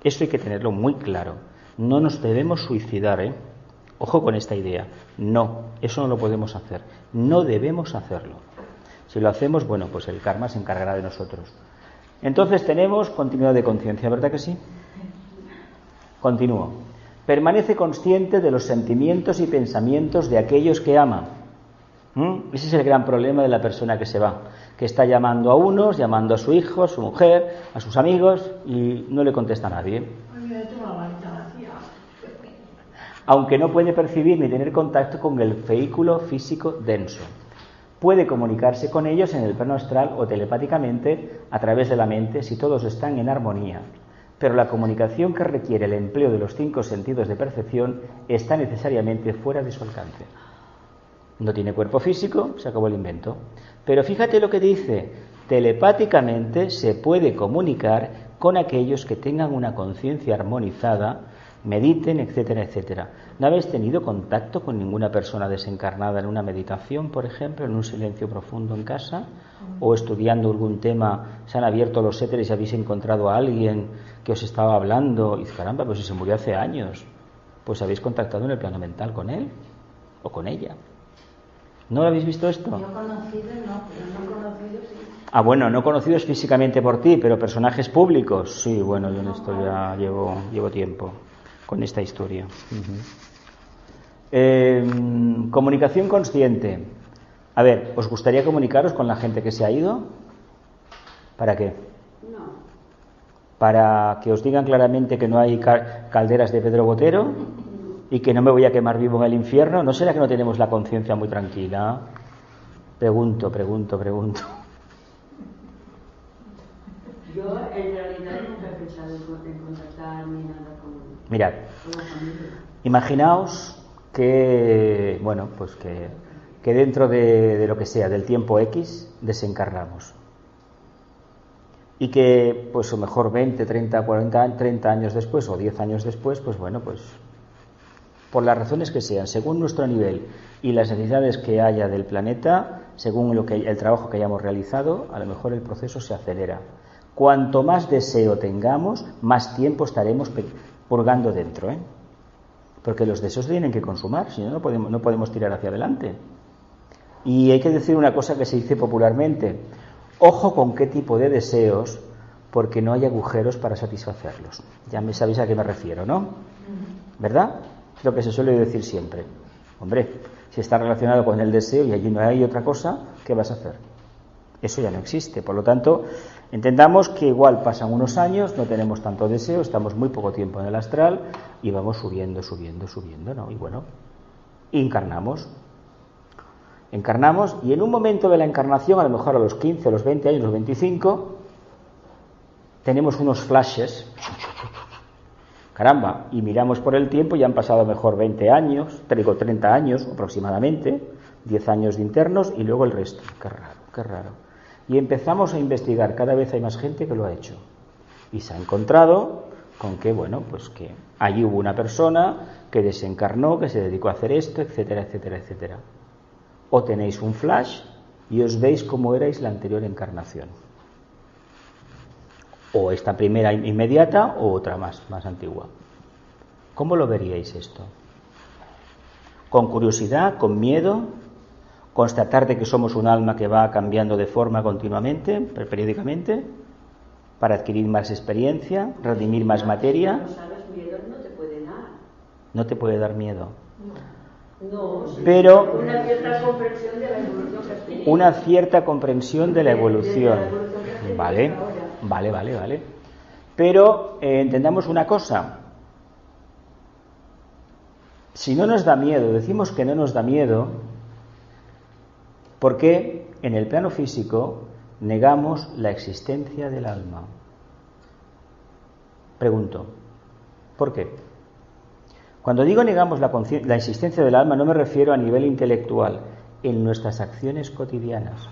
Eso hay que tenerlo muy claro. No nos debemos suicidar, ¿eh? Ojo con esta idea. No, eso no lo podemos hacer. No debemos hacerlo. Si lo hacemos, bueno, pues el karma se encargará de nosotros. Entonces tenemos continuidad de conciencia, ¿verdad que sí? Continúo. Permanece consciente de los sentimientos y pensamientos de aquellos que ama. Ese es el gran problema de la persona que se va, que está llamando a unos, llamando a su hijo, a su mujer, a sus amigos y no le contesta a nadie. Aunque no puede percibir ni tener contacto con el vehículo físico denso. Puede comunicarse con ellos en el plano astral o telepáticamente a través de la mente si todos están en armonía. Pero la comunicación que requiere el empleo de los 5 sentidos de percepción está necesariamente fuera de su alcance. No tiene cuerpo físico, se acabó el invento. Pero fíjate lo que dice, telepáticamente se puede comunicar con aquellos que tengan una conciencia armonizada, mediten, etcétera, etcétera. ¿No habéis tenido contacto con ninguna persona desencarnada en una meditación, por ejemplo, en un silencio profundo en casa? ¿O estudiando algún tema, se han abierto los éteres y habéis encontrado a alguien que os estaba hablando? Y dices, caramba, pues si se murió hace años, pues habéis contactado en el plano mental con él o con ella. ¿No lo habéis visto esto? Yo conocido no, pero no conocido sí. Ah, bueno, no conocidos físicamente por ti, pero personajes públicos. Sí, bueno, yo en esto ya llevo tiempo con esta historia. Comunicación consciente. A ver, ¿os gustaría comunicaros con la gente que se ha ido? ¿Para qué? No. ¿Para que os digan claramente que no hay calderas de Pedro Botero y que no me voy a quemar vivo en el infierno? ¿No será que no tenemos la conciencia muy tranquila? Pregunto. Yo en realidad nunca he pensado en contactar ni nada con Mirad, la familia. imaginaos que, bueno, pues que dentro de lo que sea, del tiempo X, desencarnamos. Y que, pues, o mejor 20, 30, 40, 30 años después o 10 años después, pues bueno, pues por las razones que sean, según nuestro nivel y las necesidades que haya del planeta, según el trabajo que hayamos realizado, a lo mejor el proceso se acelera. Cuanto más deseo tengamos, más tiempo estaremos purgando dentro, ¿eh? Porque los deseos tienen que consumar, si no, no podemos tirar hacia adelante. Y hay que decir una cosa que se dice popularmente: ojo con qué tipo de deseos, porque no hay agujeros para satisfacerlos. Ya me sabéis a qué me refiero, ¿no? ¿Verdad? Es lo que se suele decir siempre. Hombre, si está relacionado con el deseo y allí no hay otra cosa, ¿qué vas a hacer? Eso ya no existe. Por lo tanto, entendamos que igual pasan unos años, no tenemos tanto deseo, estamos muy poco tiempo en el astral y vamos subiendo, ¿no? Y bueno, encarnamos y en un momento de la encarnación, a lo mejor a los 15, a los 20 años, a los 25, tenemos unos flashes, caramba, y miramos por el tiempo y han pasado mejor 20 años, 30 años aproximadamente, 10 años de internos y luego el resto. Qué raro. Y empezamos a investigar, cada vez hay más gente que lo ha hecho. Y se ha encontrado con que, bueno, pues que allí hubo una persona que desencarnó, que se dedicó a hacer esto, etcétera, etcétera, etcétera. O tenéis un flash y os veis cómo erais la anterior encarnación. O esta primera inmediata o otra más antigua. ¿Cómo lo veríais esto? ¿Con curiosidad? ¿Con miedo? ¿Constatar de que somos un alma que va cambiando de forma continuamente, periódicamente, para adquirir más experiencia, redimir más materia? Si no sabes, miedo no te puede dar. ¿No te puede dar miedo? No, sí. Pero Una cierta comprensión de la evolución que has tenido. una cierta comprensión de la evolución. De la evolución que has tenido Vale. Vale. Pero entendamos una cosa. Si no nos da miedo, decimos que no nos da miedo, porque en el plano físico negamos la existencia del alma. Pregunto, ¿por qué? Cuando digo negamos la existencia del alma, no me refiero a nivel intelectual, en nuestras acciones cotidianas.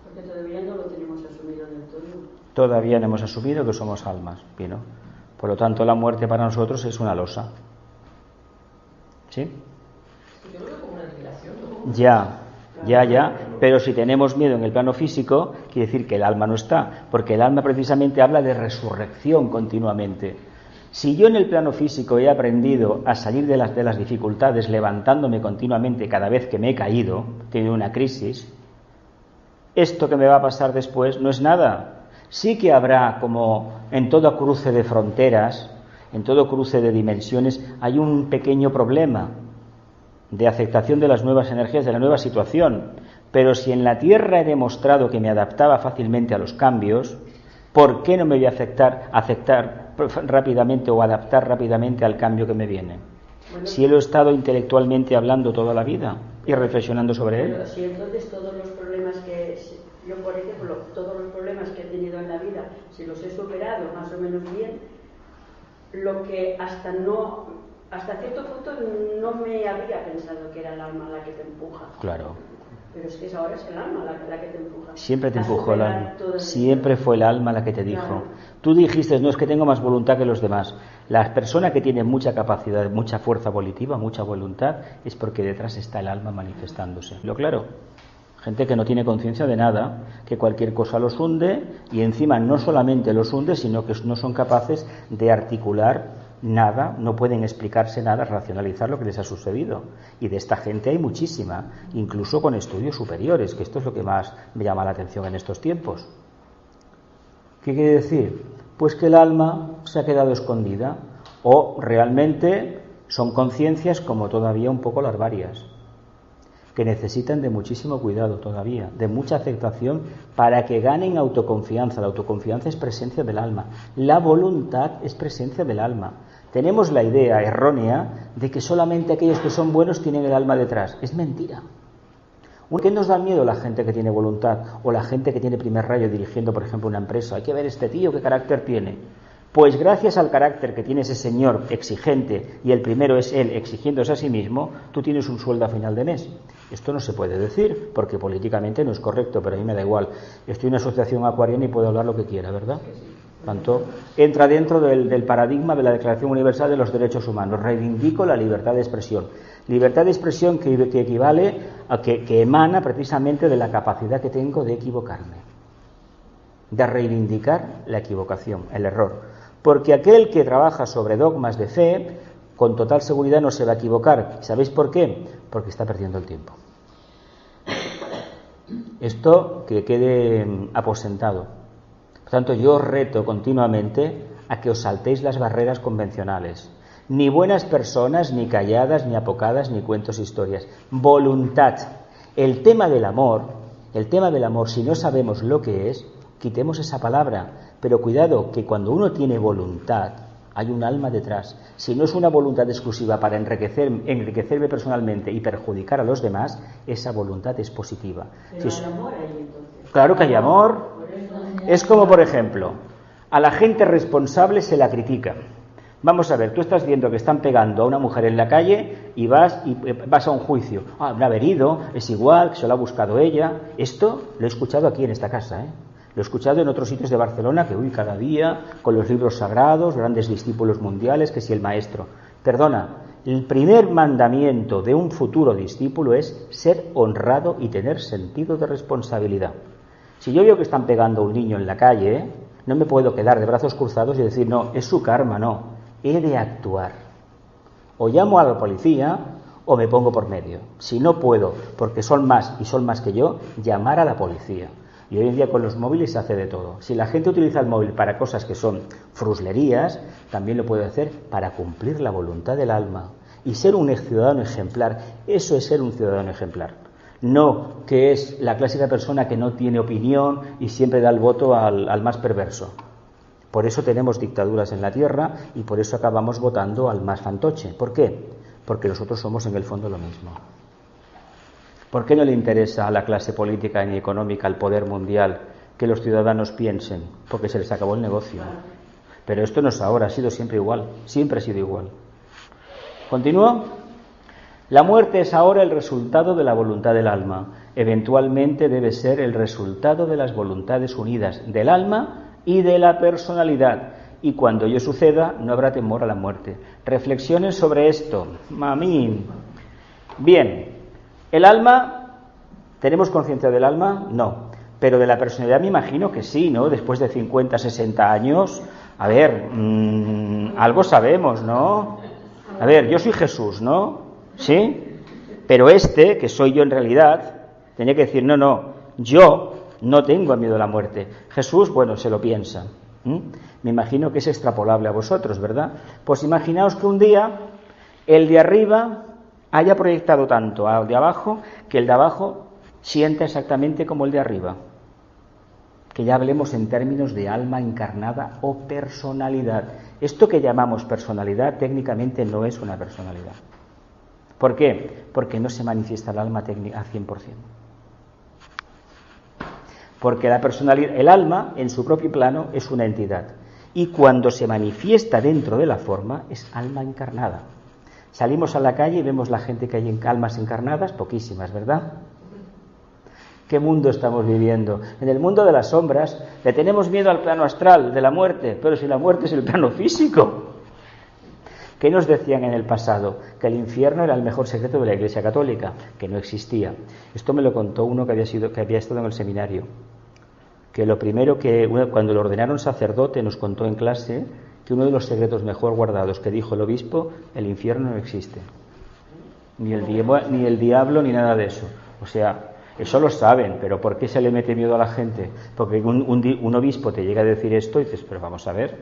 Porque todavía no lo tenemos asumido del todo. Todavía no hemos asumido que somos almas, ¿no? Por lo tanto, la muerte para nosotros es una losa. ¿Sí? Yo lo veo como una aniquilación, ¿no? Ya, pero si tenemos miedo en el plano físico, quiere decir que el alma no está, porque el alma precisamente habla de resurrección continuamente. Si yo en el plano físico he aprendido a salir de las dificultades levantándome continuamente cada vez que me he caído, he tenido una crisis, esto que me va a pasar después no es nada. Sí que habrá, como en todo cruce de fronteras, en todo cruce de dimensiones, hay un pequeño problema de aceptación de las nuevas energías, de la nueva situación. Pero si en la Tierra he demostrado que me adaptaba fácilmente a los cambios, ¿por qué no me voy a aceptar rápidamente o adaptar rápidamente al cambio que me viene? Bueno, si lo he estado intelectualmente hablando toda la vida y reflexionando sobre él. Si entonces todos los problemas que yo, por ejemplo, todos los problemas que he tenido en la vida, si los he superado más o menos bien, lo que hasta cierto punto no me había pensado que era el alma la que te empuja. Claro. Pero es que ahora es el alma la que te empuja. Siempre te empujó el alma. Siempre fue el alma la que te dijo. Claro. Tú dijiste, no, es que tengo más voluntad que los demás. La persona que tiene mucha capacidad, mucha fuerza volitiva, mucha voluntad, es porque detrás está el alma manifestándose. ¿Lo claro? Gente que no tiene conciencia de nada, que cualquier cosa los hunde y encima no solamente los hunde, sino que no son capaces de articular nada, no pueden explicarse nada, racionalizar lo que les ha sucedido. Y de esta gente hay muchísima, incluso con estudios superiores, que esto es lo que más me llama la atención en estos tiempos. ¿Qué quiere decir? Pues que el alma se ha quedado escondida, o realmente son conciencias como todavía un poco larvarias, que necesitan de muchísimo cuidado todavía, de mucha aceptación para que ganen autoconfianza. La autoconfianza es presencia del alma, la voluntad es presencia del alma. Tenemos la idea errónea de que solamente aquellos que son buenos tienen el alma detrás. Es mentira. ¿Por qué nos da miedo la gente que tiene voluntad o la gente que tiene primer rayo dirigiendo, por ejemplo, una empresa? Hay que ver este tío qué carácter tiene. Pues gracias al carácter que tiene ese señor exigente, y el primero es él exigiéndose a sí mismo, tú tienes un sueldo a final de mes. Esto no se puede decir, porque políticamente no es correcto, pero a mí me da igual. Estoy en una asociación acuariana y puedo hablar lo que quiera, ¿verdad? Tanto entra dentro del paradigma de la Declaración Universal de los Derechos Humanos. Reivindico la libertad de expresión. Libertad de expresión que equivale a que emana precisamente de la capacidad que tengo de equivocarme, de reivindicar la equivocación, el error. Porque aquel que trabaja sobre dogmas de fe, con total seguridad no se va a equivocar. ¿Sabéis por qué? Porque está perdiendo el tiempo. Esto que quede aposentado. Por tanto, yo os reto continuamente a que os saltéis las barreras convencionales. Ni buenas personas, ni calladas, ni apocadas, ni cuentos historias. Voluntad. El tema del amor, si no sabemos lo que es, quitemos esa palabra. Pero cuidado, que cuando uno tiene voluntad, hay un alma detrás. Si no es una voluntad exclusiva para enriquecerme personalmente y perjudicar a los demás, esa voluntad es positiva. Pero hay amor ahí entonces. Claro que hay amor. Es como, por ejemplo, a la gente responsable se la critica. Vamos a ver, tú estás viendo que están pegando a una mujer en la calle y vas a un juicio. Habrá haber ido, es igual, que se lo ha buscado ella. Esto lo he escuchado aquí en esta casa, Lo he escuchado en otros sitios de Barcelona, que cada día, con los libros sagrados, grandes discípulos mundiales, que si el maestro. Perdona, el primer mandamiento de un futuro discípulo es ser honrado y tener sentido de responsabilidad. Si yo veo que están pegando a un niño en la calle, no me puedo quedar de brazos cruzados y decir, no, es su karma, no. He de actuar. O llamo a la policía o me pongo por medio. Si no puedo, porque son más y son más que yo, llamar a la policía. Y hoy en día con los móviles se hace de todo. Si la gente utiliza el móvil para cosas que son fruslerías, también lo puede hacer para cumplir la voluntad del alma. Y ser un ciudadano ejemplar, eso es ser un ciudadano ejemplar. No que es la clásica persona que no tiene opinión y siempre da el voto al más perverso. Por eso tenemos dictaduras en la tierra y por eso acabamos votando al más fantoche. ¿Por qué? Porque nosotros somos en el fondo lo mismo. ¿Por qué no le interesa a la clase política ni económica, al poder mundial, que los ciudadanos piensen? Porque se les acabó el negocio. Pero esto no es ahora, ha sido siempre igual, siempre ha sido igual. ¿Continúo? La muerte es ahora el resultado de la voluntad del alma. Eventualmente debe ser el resultado de las voluntades unidas del alma y de la personalidad. Y cuando ello suceda, no habrá temor a la muerte. Reflexiones sobre esto. Mamín. Bien, el alma, ¿tenemos conciencia del alma? No. Pero de la personalidad me imagino que sí, ¿no? Después de 50, 60 años, a ver, algo sabemos, ¿no? A ver, yo soy Jesús, ¿no? ¿Sí? Pero que soy yo en realidad, tenía que decir, no, yo no tengo miedo a la muerte. Jesús, bueno, se lo piensa. Me imagino que es extrapolable a vosotros, ¿verdad? Pues imaginaos que un día el de arriba haya proyectado tanto al de abajo que el de abajo sienta exactamente como el de arriba. Que ya hablemos en términos de alma encarnada o personalidad. Esto que llamamos personalidad técnicamente no es una personalidad. ¿Por qué? Porque no se manifiesta el alma técnica al 100%. Porque la personalidad, el alma en su propio plano es una entidad. Y cuando se manifiesta dentro de la forma es alma encarnada. Salimos a la calle y vemos la gente que hay en almas encarnadas, poquísimas, ¿verdad? ¿Qué mundo estamos viviendo? En el mundo de las sombras le tenemos miedo al plano astral de la muerte, pero si la muerte es el plano físico. ¿Qué nos decían en el pasado? Que el infierno era el mejor secreto de la Iglesia Católica, que no existía. Esto me lo contó uno que había estado en el seminario. Que lo primero cuando lo ordenaron sacerdote nos contó en clase que uno de los secretos mejor guardados que dijo el obispo, el infierno no existe. Ni el diablo ni nada de eso. O sea, eso lo saben, pero ¿por qué se le mete miedo a la gente? Porque un obispo te llega a decir esto y dices, pero vamos a ver.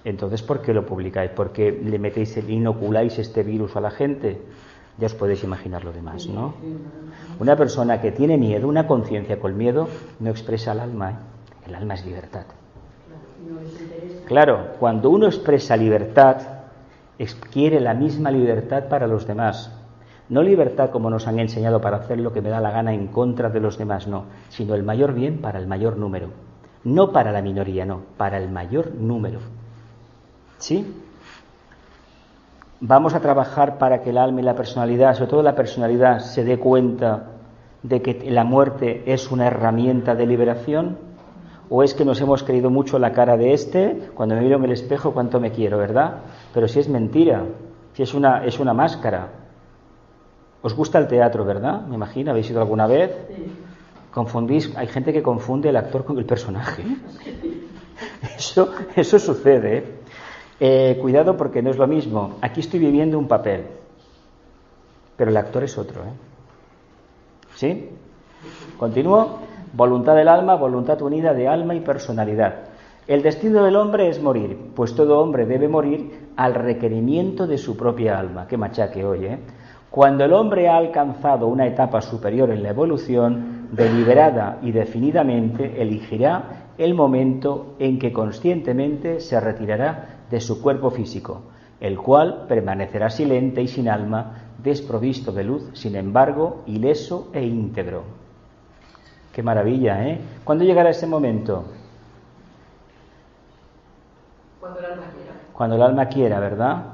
Entonces, ¿por qué lo publicáis? ¿Por qué le metéis, inoculáis este virus a la gente? Ya os podéis imaginar lo demás, ¿no? Una persona que tiene miedo, una conciencia con miedo, no expresa el alma, ¿eh? El alma es libertad. Claro, cuando uno expresa libertad, quiere la misma libertad para los demás. No libertad como nos han enseñado para hacer lo que me da la gana en contra de los demás, no, sino el mayor bien para el mayor número. No para la minoría, no, para el mayor número. ¿Sí? Vamos a trabajar para que el alma y la personalidad, sobre todo la personalidad, se dé cuenta de que la muerte es una herramienta de liberación. ¿O es que nos hemos creído mucho la cara de cuando me miro en el espejo cuánto me quiero, ¿verdad? Pero si es mentira, si es una máscara. ¿Os gusta el teatro, verdad? Me imagino, ¿habéis ido alguna vez? Sí. Confundís, hay gente que confunde el actor con el personaje. Eso sucede, ¿eh? Cuidado porque no es lo mismo. Aquí estoy viviendo un papel, pero el actor es otro, ¿eh? ¿Sí? ¿Continúo? Voluntad del alma, voluntad unida de alma y personalidad. El destino del hombre es morir, pues todo hombre debe morir al requerimiento de su propia alma. Qué machaque hoy, ¿eh? Cuando el hombre ha alcanzado una etapa superior en la evolución, deliberada y definidamente elegirá el momento en que conscientemente se retirará de su cuerpo físico, el cual permanecerá silente y sin alma, desprovisto de luz, sin embargo, ileso e íntegro. Qué maravilla, ¿eh? ¿Cuándo llegará ese momento? Cuando el alma quiera. Cuando el alma quiera, ¿verdad?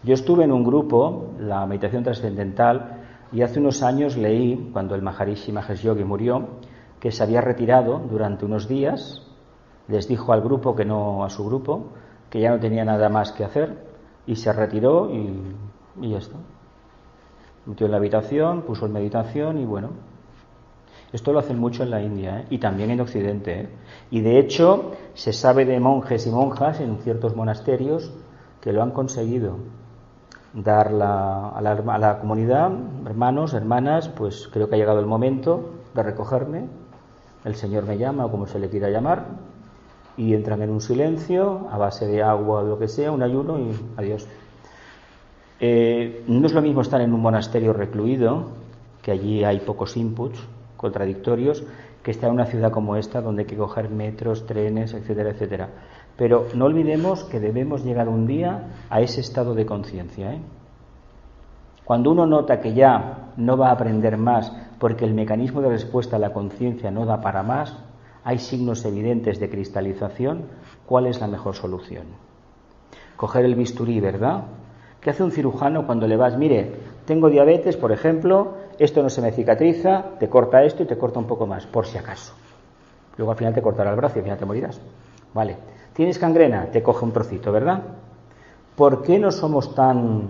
Yo estuve en un grupo, la meditación trascendental, y hace unos años leí, cuando el Maharishi Mahesh Yogi murió, que se había retirado durante unos días, les dijo al grupo que no, a su grupo, que ya no tenía nada más que hacer, y se retiró y ya está. Metió en la habitación, puso en meditación y bueno. Esto lo hacen mucho en la India, ¿eh? Y también en Occidente, ¿eh? Y de hecho se sabe de monjes y monjas en ciertos monasterios que lo han conseguido. Dar a la comunidad, hermanos, hermanas, pues creo que ha llegado el momento de recogerme, el Señor me llama o como se le quiera llamar, y entran en un silencio a base de agua o lo que sea, un ayuno y adiós. No es lo mismo estar en un monasterio recluido, que allí hay pocos inputs contradictorios, que estar en una ciudad como esta donde hay que coger metros, trenes, etcétera, etcétera. Pero no olvidemos que debemos llegar un día a ese estado de conciencia, ¿eh? Cuando uno nota que ya no va a aprender más porque el mecanismo de respuesta a la conciencia no da para más, hay signos evidentes de cristalización, ¿cuál es la mejor solución? Coger el bisturí, ¿verdad? ¿Qué hace un cirujano cuando le vas? Mire, tengo diabetes, por ejemplo, esto no se me cicatriza, te corta esto y te corta un poco más, por si acaso. Luego al final te cortará el brazo y al final te morirás. Vale. ¿Tienes gangrena? Te coge un trocito, ¿verdad? ¿Por qué no somos tan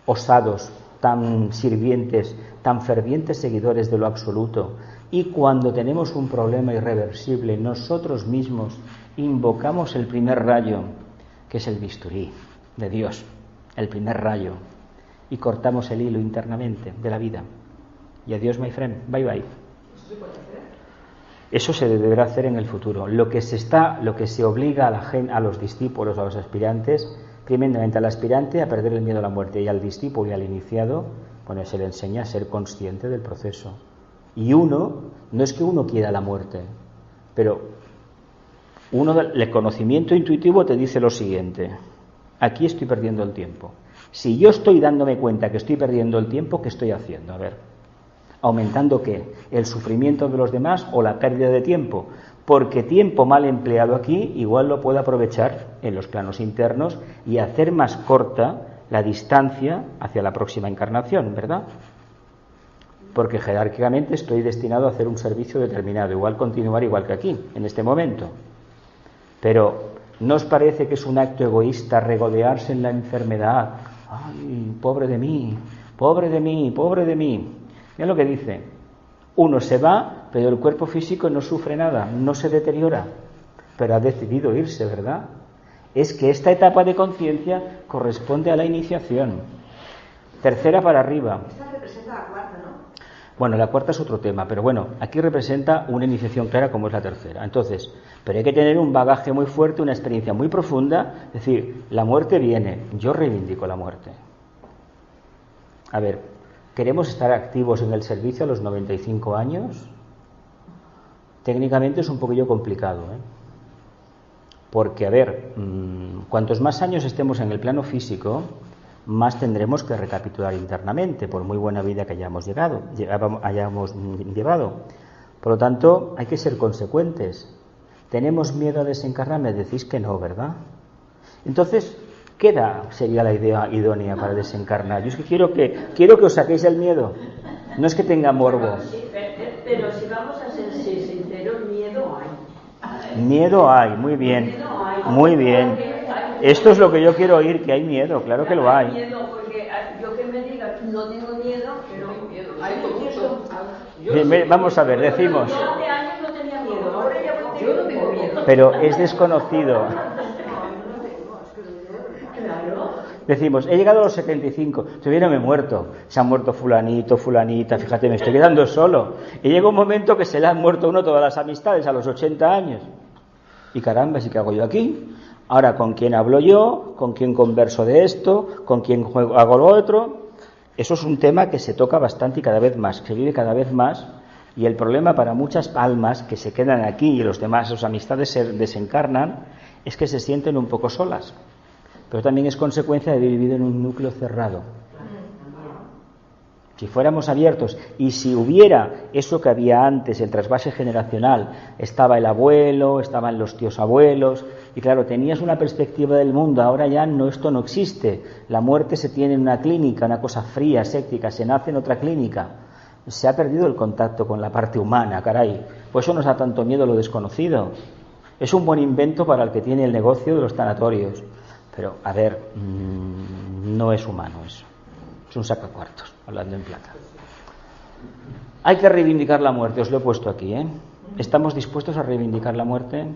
osados, tan sirvientes, tan fervientes seguidores de lo absoluto? Y cuando tenemos un problema irreversible, nosotros mismos invocamos el primer rayo, que es el bisturí de Dios, el primer rayo, y cortamos el hilo internamente de la vida. Y adiós, my friend, bye bye. Eso se deberá hacer en el futuro. Lo que se obliga a los discípulos, a los aspirantes, primeramente al aspirante a perder el miedo a la muerte, y al discípulo y al iniciado, bueno, se le enseña a ser consciente del proceso. Y uno, no es que uno quiera la muerte, pero el conocimiento intuitivo te dice lo siguiente: aquí estoy perdiendo el tiempo. Si yo estoy dándome cuenta que estoy perdiendo el tiempo, ¿qué estoy haciendo? A ver, ¿aumentando qué? ¿El sufrimiento de los demás o la pérdida de tiempo? Porque tiempo mal empleado aquí igual lo puedo aprovechar en los planos internos y hacer más corta la distancia hacia la próxima encarnación, ¿verdad? Porque jerárquicamente estoy destinado a hacer un servicio determinado, igual continuar igual que aquí, en este momento. Pero ¿no os parece que es un acto egoísta regodearse en la enfermedad? ¡Ay, pobre de mí, pobre de mí, pobre de mí! Mira lo que dice: uno se va, pero el cuerpo físico no sufre nada, no se deteriora, pero ha decidido irse, ¿verdad? Es que esta etapa de conciencia corresponde a la iniciación. Tercera para arriba. Esta representa la cuarta, ¿no? Bueno, la cuarta es otro tema, pero bueno, aquí representa una iniciación clara como es la tercera. Entonces, pero hay que tener un bagaje muy fuerte, una experiencia muy profunda. Es decir, la muerte viene, yo reivindico la muerte. A ver, ¿queremos estar activos en el servicio a los 95 años? Técnicamente es un poquillo complicado, ¿eh? Porque, a ver, cuantos más años estemos en el plano físico, más tendremos que recapitular internamente, por muy buena vida que hayamos llevado. Por lo tanto, hay que ser consecuentes. ¿Tenemos miedo a desencarnar? Me decís que no, ¿verdad? Entonces, ¿qué edad sería la idea idónea para desencarnar? Yo es que quiero que os saquéis el miedo. No es que tenga morbo. Pero si vamos a ser sinceros, miedo hay. Miedo hay, muy bien. Muy bien. Esto es lo que yo quiero oír, que hay miedo, claro que lo hay. Miedo, porque yo que me diga no tengo miedo, pero hay Vamos a ver, decimos. Yo hace años no tenía miedo, ahora ya yo no tengo miedo. Pero es desconocido. Claro. Decimos, he llegado a los 75, todavía no me he muerto. Se han muerto fulanito, fulanita, fíjate, me estoy quedando solo. Y llega un momento que se le han muerto a uno todas las amistades a los 80 años. Y caramba, ¿sí qué hago yo aquí? Ahora, ¿con quién hablo yo? ¿Con quién converso de esto? ¿Con quién hago lo otro? Eso es un tema que se toca bastante y cada vez más, que se vive cada vez más. Y el problema para muchas almas que se quedan aquí y los demás, sus amistades se desencarnan, es que se sienten un poco solas. Pero también es consecuencia de haber vivido en un núcleo cerrado. Si fuéramos abiertos y si hubiera eso que había antes, el trasvase generacional, estaba el abuelo, estaban los tíos abuelos, y claro, tenías una perspectiva del mundo. Ahora ya esto no existe. La muerte se tiene en una clínica, una cosa fría, séptica, se nace en otra clínica. Se ha perdido el contacto con la parte humana, caray. Pues eso nos da tanto miedo lo desconocido. Es un buen invento para el que tiene el negocio de los tanatorios. Pero, a ver, no es humano eso. Es un sacacuartos, hablando en plata. Hay que reivindicar la muerte, os lo he puesto aquí, ¿eh? ¿Estamos dispuestos a reivindicar la muerte?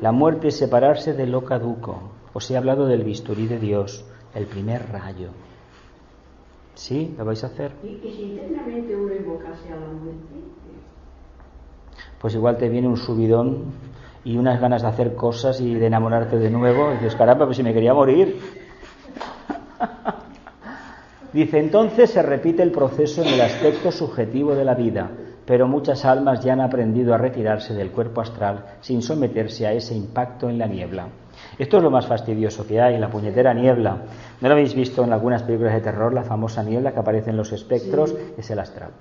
La muerte es separarse de lo caduco. Os he hablado del bisturí de Dios, el primer rayo. ¿Sí? ¿Lo vais a hacer? ¿Y si internamente uno invocase a la muerte? Pues igual te viene un subidón y unas ganas de hacer cosas y de enamorarte de nuevo. Y dices, caramba, pues si me quería morir. Dice, entonces se repite el proceso en el aspecto subjetivo de la vida. pero muchas almas ya han aprendido a retirarse del cuerpo astral sin someterse a ese impacto en la niebla. Esto es lo más fastidioso que hay, la puñetera niebla. ¿No lo habéis visto en algunas películas de terror? La famosa niebla que aparece en los espectros, sí. Es el astral.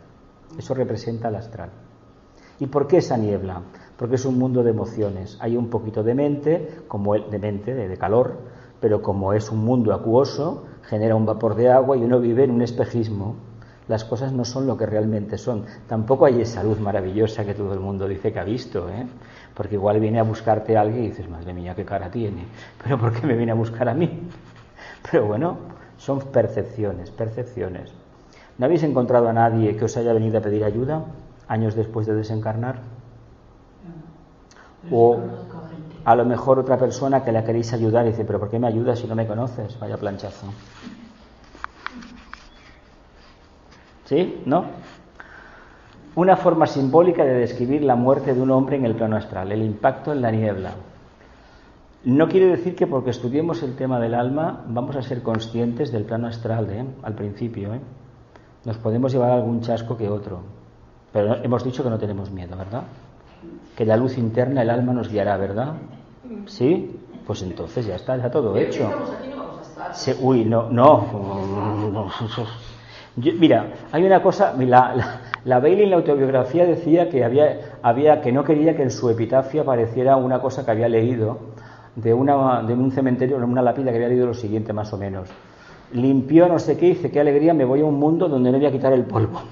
Eso representa el astral. ¿Y por qué esa niebla? Porque es un mundo de emociones. Hay un poquito de mente, de calor, pero como es un mundo acuoso, genera un vapor de agua y uno vive en un espejismo. Las cosas no son lo que realmente son. Tampoco hay esa luz maravillosa que todo el mundo dice que ha visto, ¿eh? Porque igual viene a buscarte a alguien y dices, madre mía, qué cara tiene. ¿Pero por qué me viene a buscar a mí? Pero bueno, son percepciones. ¿No habéis encontrado a nadie que os haya venido a pedir ayuda años después de desencarnar? O a lo mejor otra persona que la queréis ayudar y dice, pero ¿por qué me ayudas si no me conoces? Vaya planchazo. ¿Sí? ¿No? Una forma simbólica de describir la muerte de un hombre en el plano astral, el impacto en la niebla. No quiere decir que porque estudiemos el tema del alma vamos a ser conscientes del plano astral, al principio. Nos podemos llevar algún chasco que otro, pero hemos dicho que no tenemos miedo, ¿verdad? Que la luz interna, el alma nos guiará, ¿verdad? ¿Sí? Pues entonces ya está, ya todo hecho. Mira, hay una cosa, la Bailey en la autobiografía decía que había que no quería que en su epitafio apareciera una cosa que había leído de un cementerio, en una lápida que había leído lo siguiente más o menos: limpió no sé qué, dice, qué alegría, me voy a un mundo donde no voy a quitar el polvo.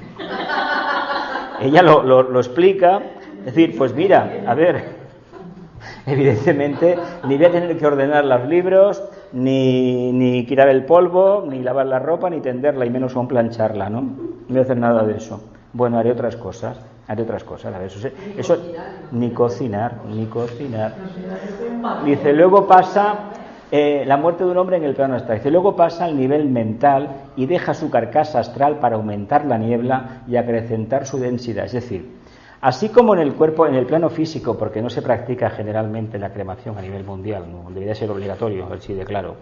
Ella lo explica, es decir, pues mira, a ver, evidentemente ni voy a tener que ordenar los libros, ni quitar el polvo, ni lavar la ropa, ni tenderla, y menos aún plancharla, ¿no? No voy a hacer nada de eso. Bueno, haré otras cosas, a ver, eso ni cocinar. Dice, luego pasa la muerte de un hombre en el plano astral. Dice, luego pasa al nivel mental y deja su carcasa astral para aumentar la niebla y acrecentar su densidad. Es decir, así como en el cuerpo, en el plano físico, porque no se practica generalmente la cremación a nivel mundial, no debería ser obligatorio, a ver si de claro,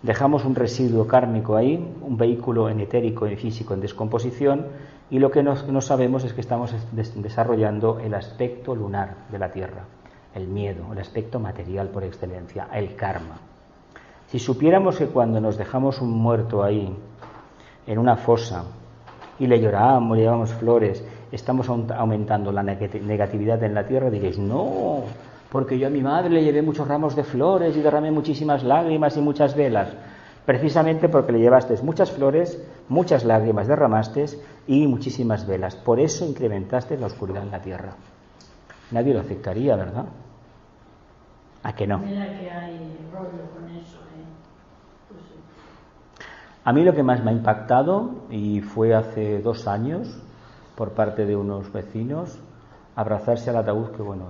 dejamos un residuo kármico ahí, un vehículo etérico y físico en descomposición, y lo que no sabemos es que estamos desarrollando el aspecto lunar de la Tierra, el miedo, el aspecto material por excelencia, el karma. Si supiéramos que cuando nos dejamos un muerto ahí, en una fosa, y le lloramos, le llevamos flores, estamos aumentando la negatividad en la Tierra, diréis, no, porque yo a mi madre le llevé muchos ramos de flores y derramé muchísimas lágrimas y muchas velas. Precisamente porque le llevaste muchas flores, muchas lágrimas derramaste y muchísimas velas. Por eso incrementaste la oscuridad en la Tierra. Nadie lo aceptaría, ¿verdad? ¿A que no? Mira que hay rollo con eso, Pues sí. A mí lo que más me ha impactado, y fue hace 2 años, por parte de unos vecinos, abrazarse al ataúd, que bueno,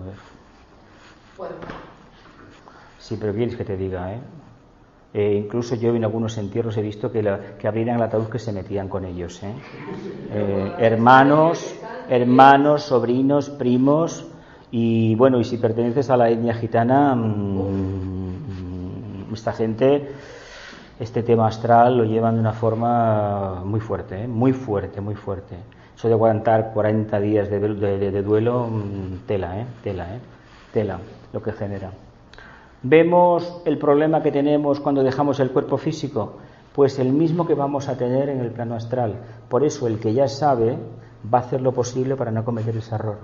Bueno. Sí, pero quieres que te diga, incluso yo en algunos entierros he visto que abrían el ataúd, que se metían con ellos, hermanos, sobrinos, primos, y bueno, y si perteneces a la etnia gitana, esta gente, este tema astral lo llevan de una forma muy fuerte, muy fuerte. Eso de aguantar 40 días de duelo, tela lo que genera. ¿Vemos el problema que tenemos cuando dejamos el cuerpo físico? Pues el mismo que vamos a tener en el plano astral. Por eso el que ya sabe va a hacer lo posible para no cometer ese error.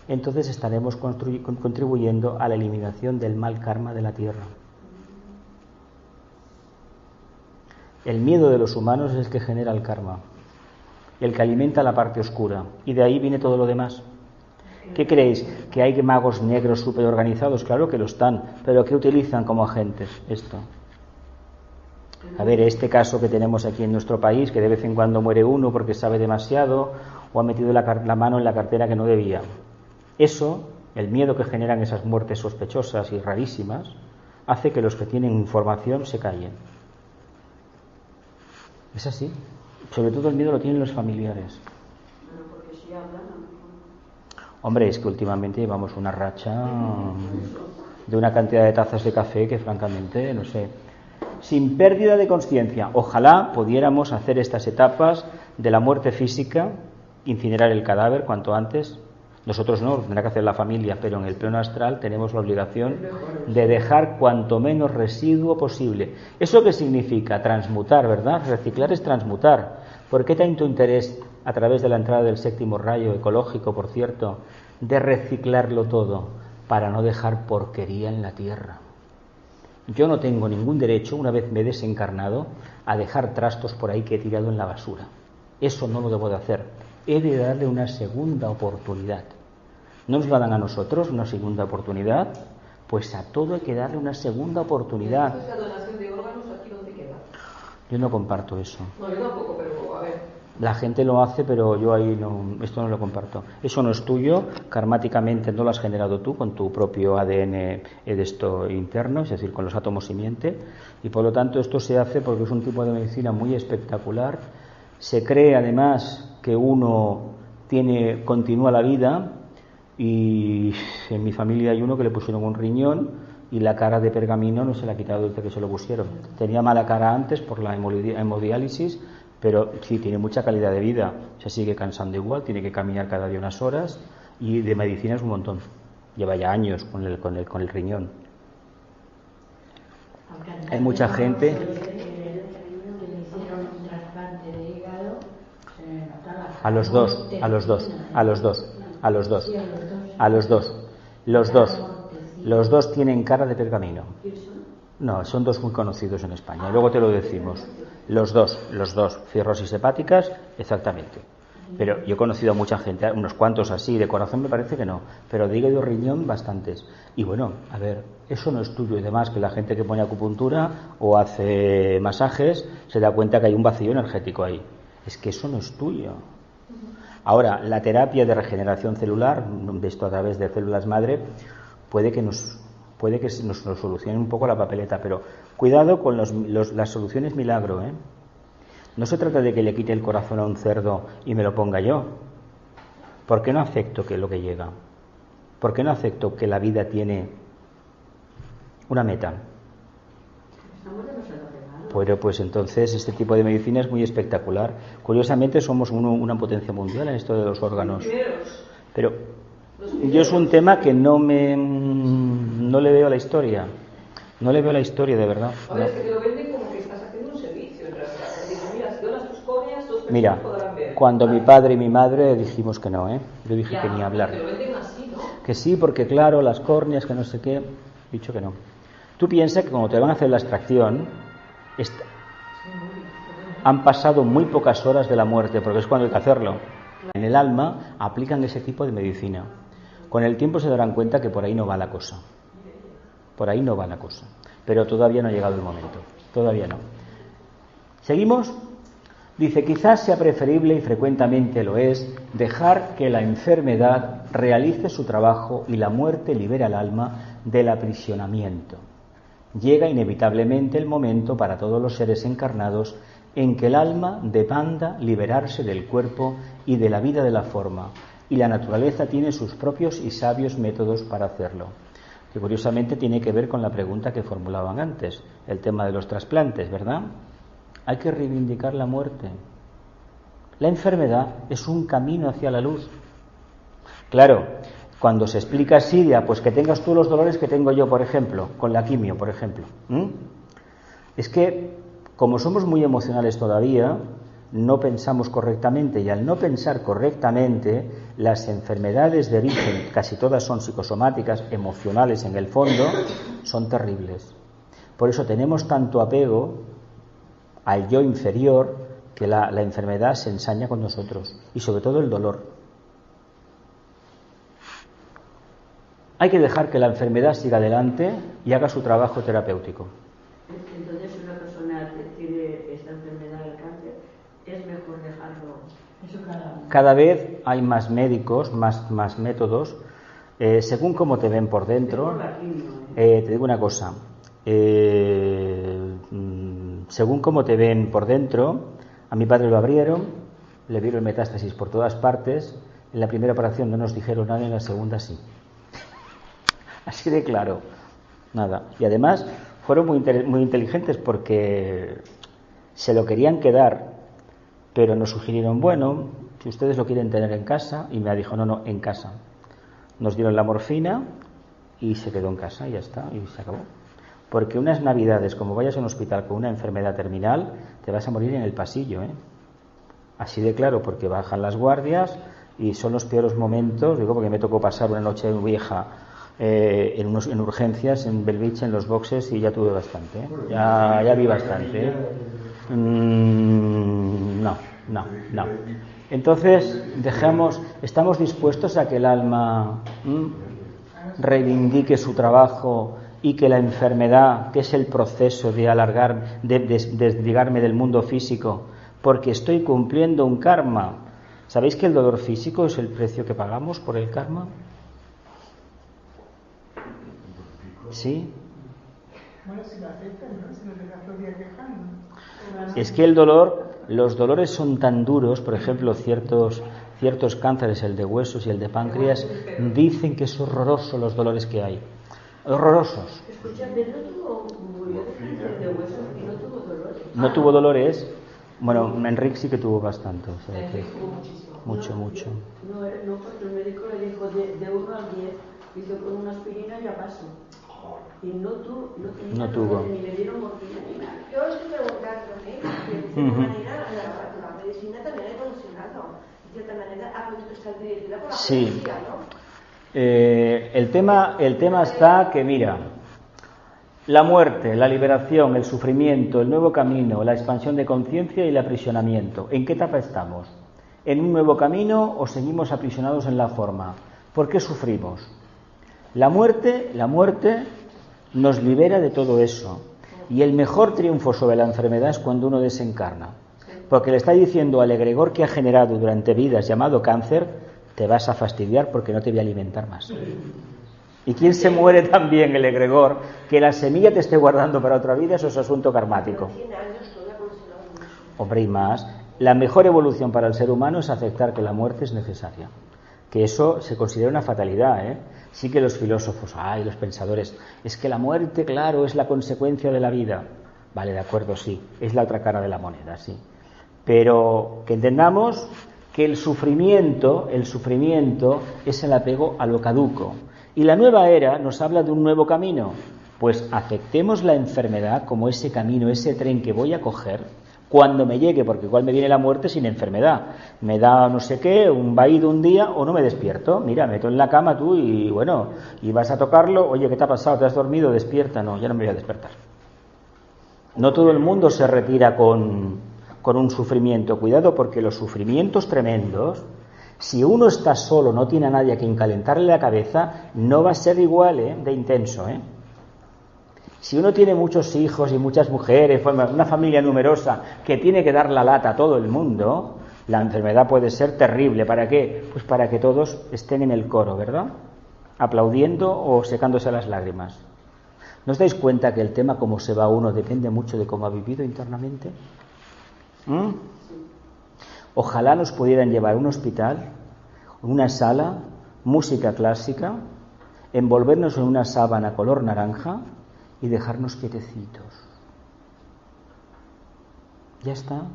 Entonces estaremos contribuyendo a la eliminación del mal karma de la Tierra. El miedo de los humanos es el que genera el karma, el que alimenta la parte oscura, y de ahí viene todo lo demás. ¿Qué creéis? ¿Que hay magos negros súper organizados? Claro que lo están, pero ¿qué utilizan como agentes esto? A ver, este caso que tenemos aquí en nuestro país, que de vez en cuando muere uno porque sabe demasiado o ha metido la mano en la cartera que no debía. Eso, el miedo que generan esas muertes sospechosas y rarísimas, hace que los que tienen información se callen. Es así. Sobre todo el miedo lo tienen los familiares. Pero porque si hablan, Hombre, es que últimamente llevamos una racha de una cantidad de tazas de café que francamente, no sé, sin pérdida de conciencia. Ojalá pudiéramos hacer estas etapas de la muerte física incinerar el cadáver cuanto antes. Nosotros no, lo tendrá que hacer la familia, pero en el plano astral tenemos la obligación de dejar cuanto menos residuo posible. ¿Eso qué significa? Transmutar, ¿verdad? Reciclar es transmutar. ¿Por qué tanto interés, a través de la entrada del séptimo rayo ecológico, por cierto, de reciclarlo todo? Para no dejar porquería en la tierra. Yo no tengo ningún derecho, una vez me he desencarnado, a dejar trastos por ahí que he tirado en la basura. Eso no lo debo de hacer. He de darle una segunda oportunidad. ¿No nos la dan a nosotros una segunda oportunidad? Pues a todo hay que darle una segunda oportunidad. ¿Esa donación de órganos aquí dónde queda? Yo no comparto eso. No, yo tampoco, pero a ver. La gente lo hace, pero yo ahí no, esto no lo comparto. Eso no es tuyo, karmáticamente no lo has generado tú con tu propio ADN de esto interno, es decir, con los átomos simiente, y por lo tanto esto se hace porque es un tipo de medicina muy espectacular. Se cree además que uno continúa la vida, y en mi familia hay uno que le pusieron un riñón y la cara de pergamino no se la ha quitado desde que se lo pusieron. Tenía mala cara antes por la hemodiálisis, pero sí, tiene mucha calidad de vida, se sigue cansando igual, tiene que caminar cada día unas horas, y de medicina es un montón. Lleva ya años con el riñón. Hay mucha gente. A los dos tienen cara de pergamino. No, son dos muy conocidos en España, luego te lo decimos. Los dos, cirrosis hepáticas, exactamente. Pero yo he conocido a mucha gente, unos cuantos así, de corazón me parece que no, pero de hígado y riñón bastantes. Y bueno, a ver, eso no es tuyo, y demás, que la gente que pone acupuntura o hace masajes se da cuenta que hay un vacío energético ahí. Es que eso no es tuyo. Ahora, la terapia de regeneración celular, de esto a través de células madre, puede que nos solucione un poco la papeleta, pero cuidado con las soluciones milagro, ¿eh? No se trata de que le quite el corazón a un cerdo y me lo ponga yo. ¿Por qué no acepto que lo que llega? ¿Por qué no acepto que la vida tiene una meta? Pero pues entonces este tipo de medicina es muy espectacular. Curiosamente somos una potencia mundial en esto de los órganos. Pero yo es un tema que no le veo la historia. No le veo la historia, de verdad. A ver, es que te lo venden como que estás haciendo un servicio en realidad. Mira, si donas tus córneas, dos personas Mira, podrán ver. cuando mi padre y mi madre dijimos que no, ¿eh? Yo dije Ya, que ni hablar. te lo venden así, ¿no? Que sí, porque claro, las córneas, que no sé qué, he dicho que no. Tú piensas que cuando te van a hacer la extracción, han pasado muy pocas horas de la muerte, porque es cuando hay que hacerlo. En el alma aplican ese tipo de medicina. Con el tiempo se darán cuenta que por ahí no va la cosa. Por ahí no va la cosa. Pero todavía no ha llegado el momento. Todavía no. ¿Seguimos? Dice, quizás sea preferible, y frecuentemente lo es, dejar que la enfermedad realice su trabajo y la muerte libere al alma del aprisionamiento. Llega inevitablemente el momento para todos los seres encarnados en que el alma demanda liberarse del cuerpo y de la vida de la forma, y la naturaleza tiene sus propios y sabios métodos para hacerlo. Que curiosamente tiene que ver con la pregunta que formulaban antes, el tema de los trasplantes, ¿verdad? Hay que reivindicar la muerte. La enfermedad es un camino hacia la luz. Claro, cuando se explica así, pues que tengas tú los dolores que tengo yo, por ejemplo, con la quimio, por ejemplo. Es que, como somos muy emocionales todavía, no pensamos correctamente, y al no pensar correctamente, las enfermedades de origen, casi todas son psicosomáticas, emocionales en el fondo, son terribles. Por eso tenemos tanto apego al yo inferior, que la enfermedad se ensaña con nosotros, y sobre todo el dolor. Hay que dejar que la enfermedad siga adelante y haga su trabajo terapéutico. Entonces, si una persona tiene esta enfermedad del cáncer, es mejor dejarlo. Cada vez hay más médicos, más métodos, según cómo te ven por dentro. Te digo una cosa, según cómo te ven por dentro, a mi padre lo abrieron, le vieron metástasis por todas partes, en la primera operación no nos dijeron nada, en la segunda sí. Así de claro, nada. Y además fueron muy inteligentes porque se lo querían quedar, pero nos sugirieron, bueno, si ustedes lo quieren tener en casa, y me dijo, no, en casa. Nos dieron la morfina y se quedó en casa y ya está, y se acabó. Porque unas navidades, como vayas a un hospital con una enfermedad terminal, te vas a morir en el pasillo, Así de claro, porque bajan las guardias y son los peores momentos, digo, porque me tocó pasar una noche vieja en urgencias, en Belvich, en los boxes, y ya tuve bastante, ya vi bastante, No. Entonces, estamos dispuestos a que el alma reivindique su trabajo y que la enfermedad, que es el proceso de alargar, de desligarme del mundo físico, porque estoy cumpliendo un karma. ¿Sabéis que el dolor físico es el precio que pagamos por el karma? ¿Sí? Bueno, si lo aceptan, ¿no? Si no te das los días quejando. Es que los dolores son tan duros, por ejemplo, ciertos cánceres, el de huesos y el de páncreas, dicen que es horroroso los dolores que hay. Horrorosos. Escúchame, murió de cáncer de huesos y no tuvo dolores. No tuvo dolores. Bueno, Enrique sí que tuvo bastante. O sea, que mucho. No, porque el médico le dijo de 1 al 10, hizo con una aspirina y ya pasó. Y no tuvo. Ni le dieron morfina ni nada. Yo os estoy preguntando, de cierta manera, la medicina también ha evolucionado. De cierta manera, ha podido estar dirigida por la policía, ¿no? El tema está que, mira, la muerte, la liberación, el sufrimiento, el nuevo camino, la expansión de conciencia y el aprisionamiento. ¿En qué etapa estamos? ¿En un nuevo camino o seguimos aprisionados en la forma? ¿Por qué sufrimos? La muerte nos libera de todo eso. Y el mejor triunfo sobre la enfermedad es cuando uno desencarna. Porque le está diciendo al egregor que ha generado durante vidas llamado cáncer, te vas a fastidiar porque no te voy a alimentar más. ¿Y quién se muere también, el egregor? Que la semilla te esté guardando para otra vida, eso es asunto karmático. Hombre, y más. La mejor evolución para el ser humano es aceptar que la muerte es necesaria. Que eso se considera una fatalidad, Sí que los filósofos, los pensadores, es que la muerte, claro, es la consecuencia de la vida. Vale, de acuerdo, sí, es la otra cara de la moneda, sí. Pero que entendamos que el sufrimiento es el apego a lo caduco. Y la nueva era nos habla de un nuevo camino. Pues aceptemos la enfermedad como ese camino, ese tren que voy a coger cuando me llegue, porque igual me viene la muerte sin enfermedad. Me da no sé qué, un vaído un día o no me despierto. Mira, me meto en la cama tú y vas a tocarlo. Oye, ¿qué te ha pasado? ¿Te has dormido? Despierta. No, ya no me voy a despertar. No todo el mundo se retira con un sufrimiento. Cuidado, porque los sufrimientos tremendos, si uno está solo, no tiene a nadie a quien calentarle la cabeza, no va a ser igual de intenso. Si uno tiene muchos hijos y muchas mujeres, una familia numerosa que tiene que dar la lata a todo el mundo, la enfermedad puede ser terrible. ¿Para qué? Pues para que todos estén en el coro, ¿verdad? Aplaudiendo o secándose las lágrimas. ¿No os dais cuenta que el tema cómo se va uno depende mucho de cómo ha vivido internamente? Ojalá nos pudieran llevar a un hospital, una sala, música clásica, envolvernos en una sábana color naranja y dejarnos quietecitos. Ya está.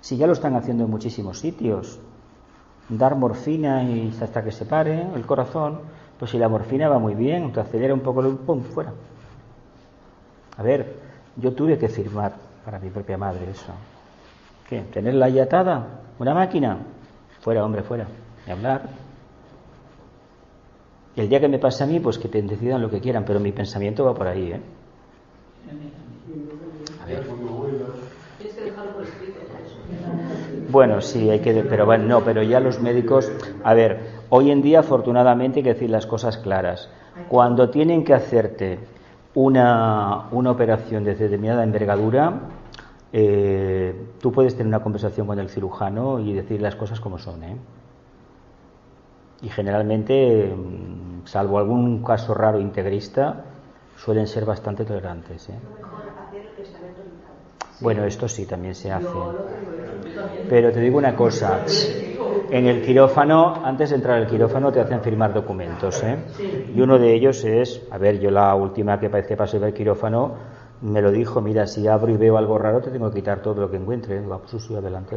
Si ya lo están haciendo en muchísimos sitios, dar morfina y hasta que se pare el corazón, pues si la morfina va muy bien, te acelera un poco, ¡pum!, fuera. A ver, yo tuve que firmar para mi propia madre eso. ¿Qué? ¿Tenerla ahí atada? ¿Una máquina? Fuera, hombre, fuera. Y hablar. Y el día que me pase a mí, pues que te decidan lo que quieran, pero mi pensamiento va por ahí, A ver. Bueno, sí, hay que, pero bueno, no, pero ya los médicos, a ver, hoy en día afortunadamente hay que decir las cosas claras. Cuando tienen que hacerte una operación de determinada envergadura, tú puedes tener una conversación con el cirujano y decir las cosas como son, Y generalmente, salvo algún caso raro integrista, suelen ser bastante tolerantes, Bueno, esto sí también se hace. Pero te digo una cosa, en el quirófano, antes de entrar al quirófano te hacen firmar documentos, Y uno de ellos es, a ver, yo la última que pasé del quirófano me lo dijo, mira, si abro y veo algo raro te tengo que quitar todo lo que encuentre. Digo, pues sí, adelante.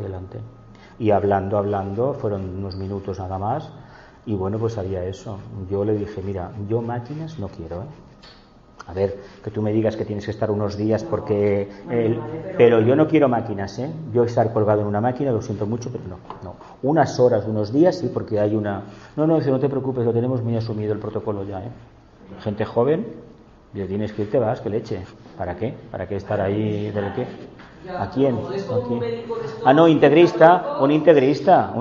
Y hablando, fueron unos minutos nada más, y bueno, pues había eso. Yo le dije, mira, yo máquinas no quiero, ¿eh? A ver, que tú me digas que tienes que estar unos días porque... pero yo no quiero máquinas, ¿eh? Yo estar colgado en una máquina, lo siento mucho, pero no. Unas horas, unos días, sí, porque hay una... No, te preocupes, lo tenemos muy asumido el protocolo ya, ¿eh? Gente joven, ya tienes que irte, vas, que leche. ¿Para qué? ¿Para qué estar ahí? ¿De qué? ¿A quién? ¿A quién? Ah, no, un integrista.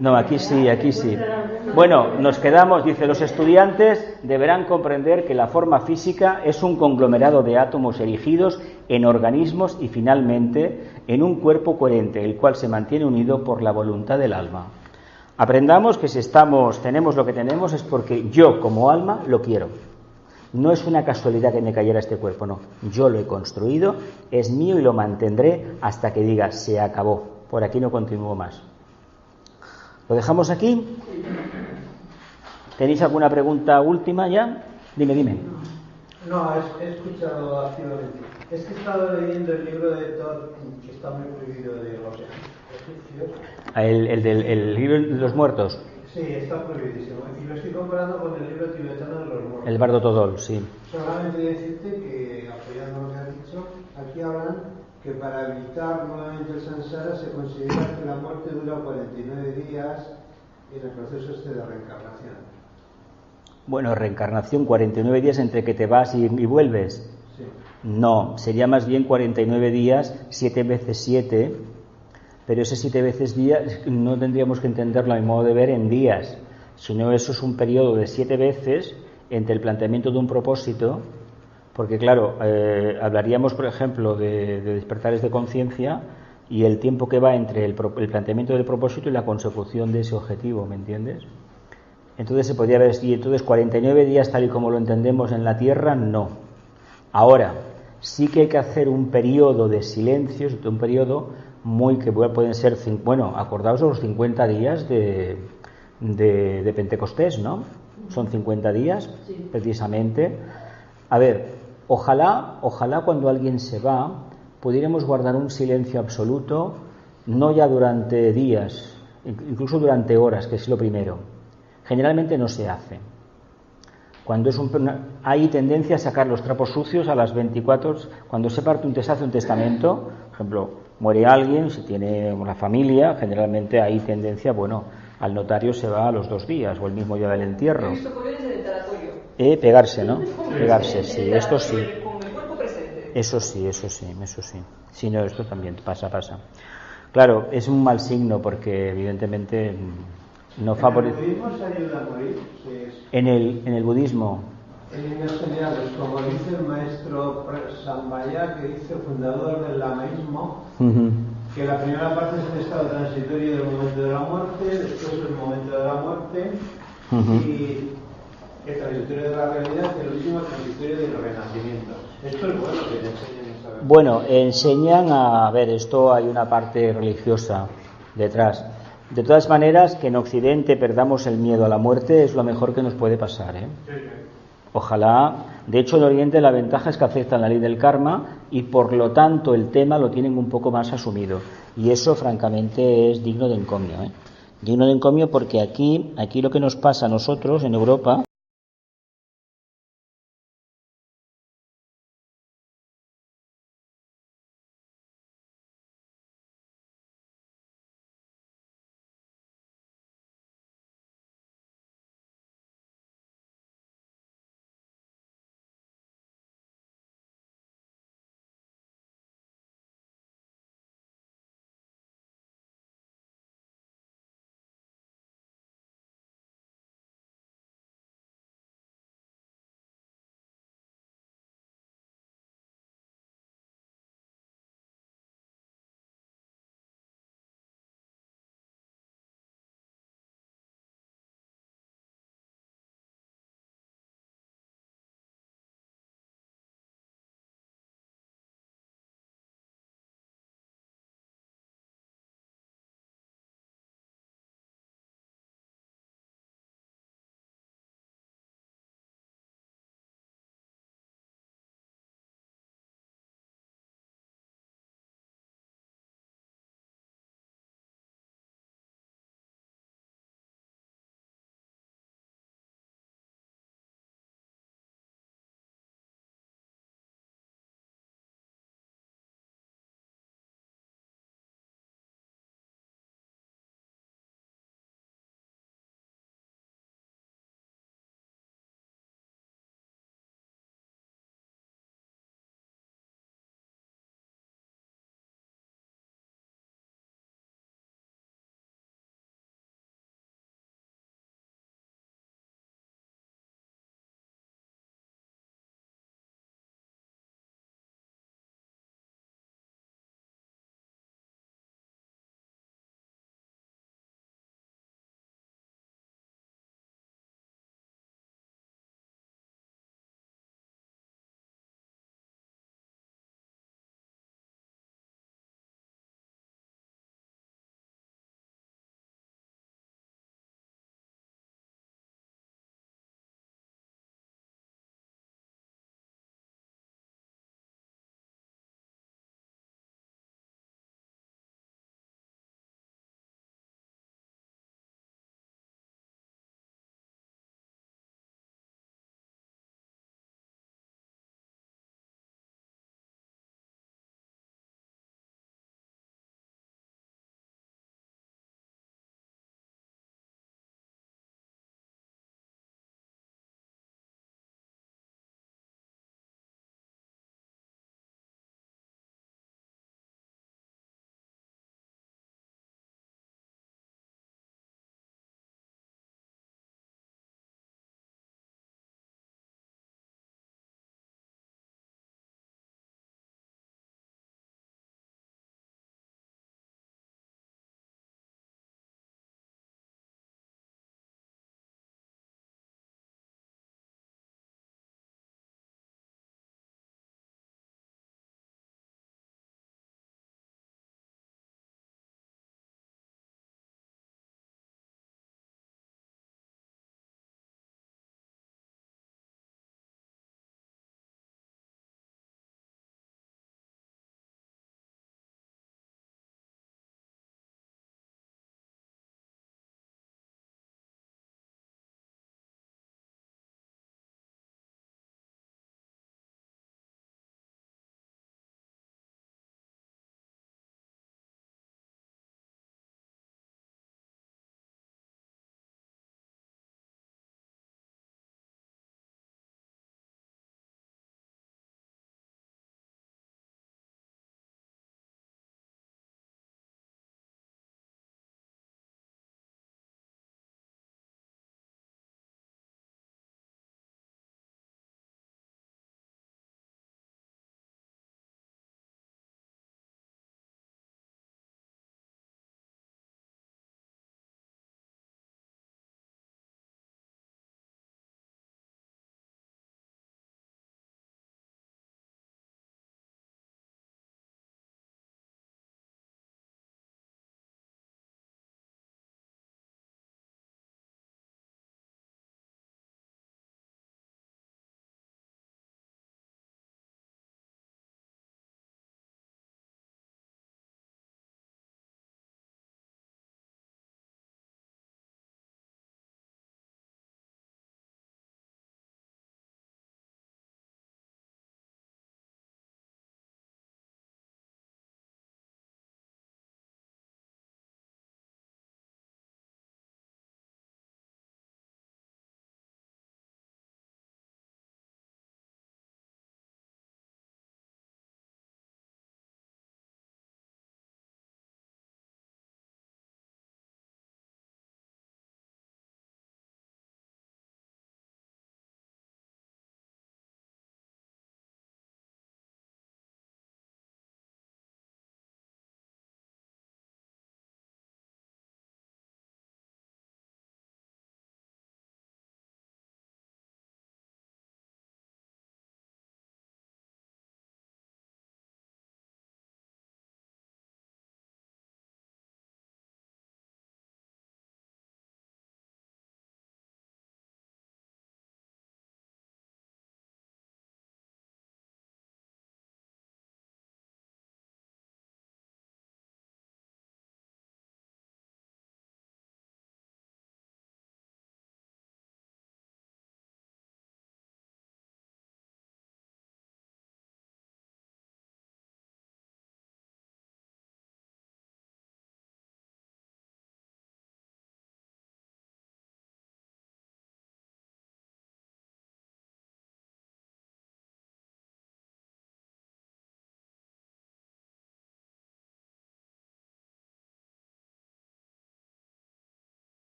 No, aquí sí. Bueno, nos quedamos, dice, los estudiantes deberán comprender que la forma física es un conglomerado de átomos erigidos en organismos y finalmente en un cuerpo coherente, el cual se mantiene unido por la voluntad del alma. Aprendamos que si tenemos lo que tenemos es porque yo como alma lo quiero. No es una casualidad que me cayera este cuerpo, no. Yo lo he construido, es mío y lo mantendré hasta que diga se acabó. Por aquí no continúo más. ¿Lo dejamos aquí? ¿Tenéis alguna pregunta última ya? Dime. No, he escuchado activamente. Es que he estado leyendo el libro de Todd, que está muy prohibido de los egipcios. ¿El libro de los muertos? Sí, está prohibidísimo. Y lo estoy comparando con el libro tibetano de los muertos. El Bardo Todol, sí. Solamente decirte que, apoyando lo que has dicho, aquí hablan que para evitar nuevamente el samsara se considera que la muerte dura 49 días en el proceso de reencarnación. Bueno, reencarnación, 49 días entre que te vas y vuelves. Sí. No, sería más bien 49 días, 7 veces 7, pero ese 7 veces días no tendríamos que entenderlo a mi modo de ver en días, sino eso es un periodo de 7 veces entre el planteamiento de un propósito. Porque claro, hablaríamos, por ejemplo, de despertares de conciencia y el tiempo que va entre el planteamiento del propósito y la consecución de ese objetivo, ¿me entiendes? Entonces se podría ver, y entonces 49 días tal y como lo entendemos en la Tierra, no. Ahora, sí que hay que hacer un periodo de silencios, un periodo que pueden ser, acordaos de los 50 días de Pentecostés, ¿no? Son 50 días, sí. Precisamente. A ver, ojalá cuando alguien se va pudiéramos guardar un silencio absoluto, no ya durante días, incluso durante horas, que es lo primero. Generalmente no se hace. Cuando hay tendencia a sacar los trapos sucios a las 24, cuando se hace un testamento, por ejemplo, muere alguien, si tiene una familia, generalmente hay tendencia, al notario se va a los 2 días o el mismo día del entierro. Pegarse, ¿no? Pegarse, sí, esto sí. Eso sí. Si no, esto también pasa. Claro, es un mal signo porque evidentemente no favorece. ¿En el budismo se ayuda a morir? En el budismo. En líneas generales, como dice el maestro Sambhaya, que dice fundador del lamaísmo, que la primera parte es el estado transitorio del momento de la muerte, después el momento de la muerte y el transitorio de la realidad y el último transitorio del renacimiento. Esto es bueno que te enseñen a saber. Bueno, enseñan a ver, esto hay una parte religiosa detrás. De todas maneras, que en Occidente perdamos el miedo a la muerte es lo mejor que nos puede pasar, ¿eh? Ojalá. De hecho, en Oriente la ventaja es que aceptan la ley del karma y por lo tanto el tema lo tienen un poco más asumido. Y eso, francamente, es digno de encomio, ¿eh? Digno de encomio porque aquí lo que nos pasa a nosotros en Europa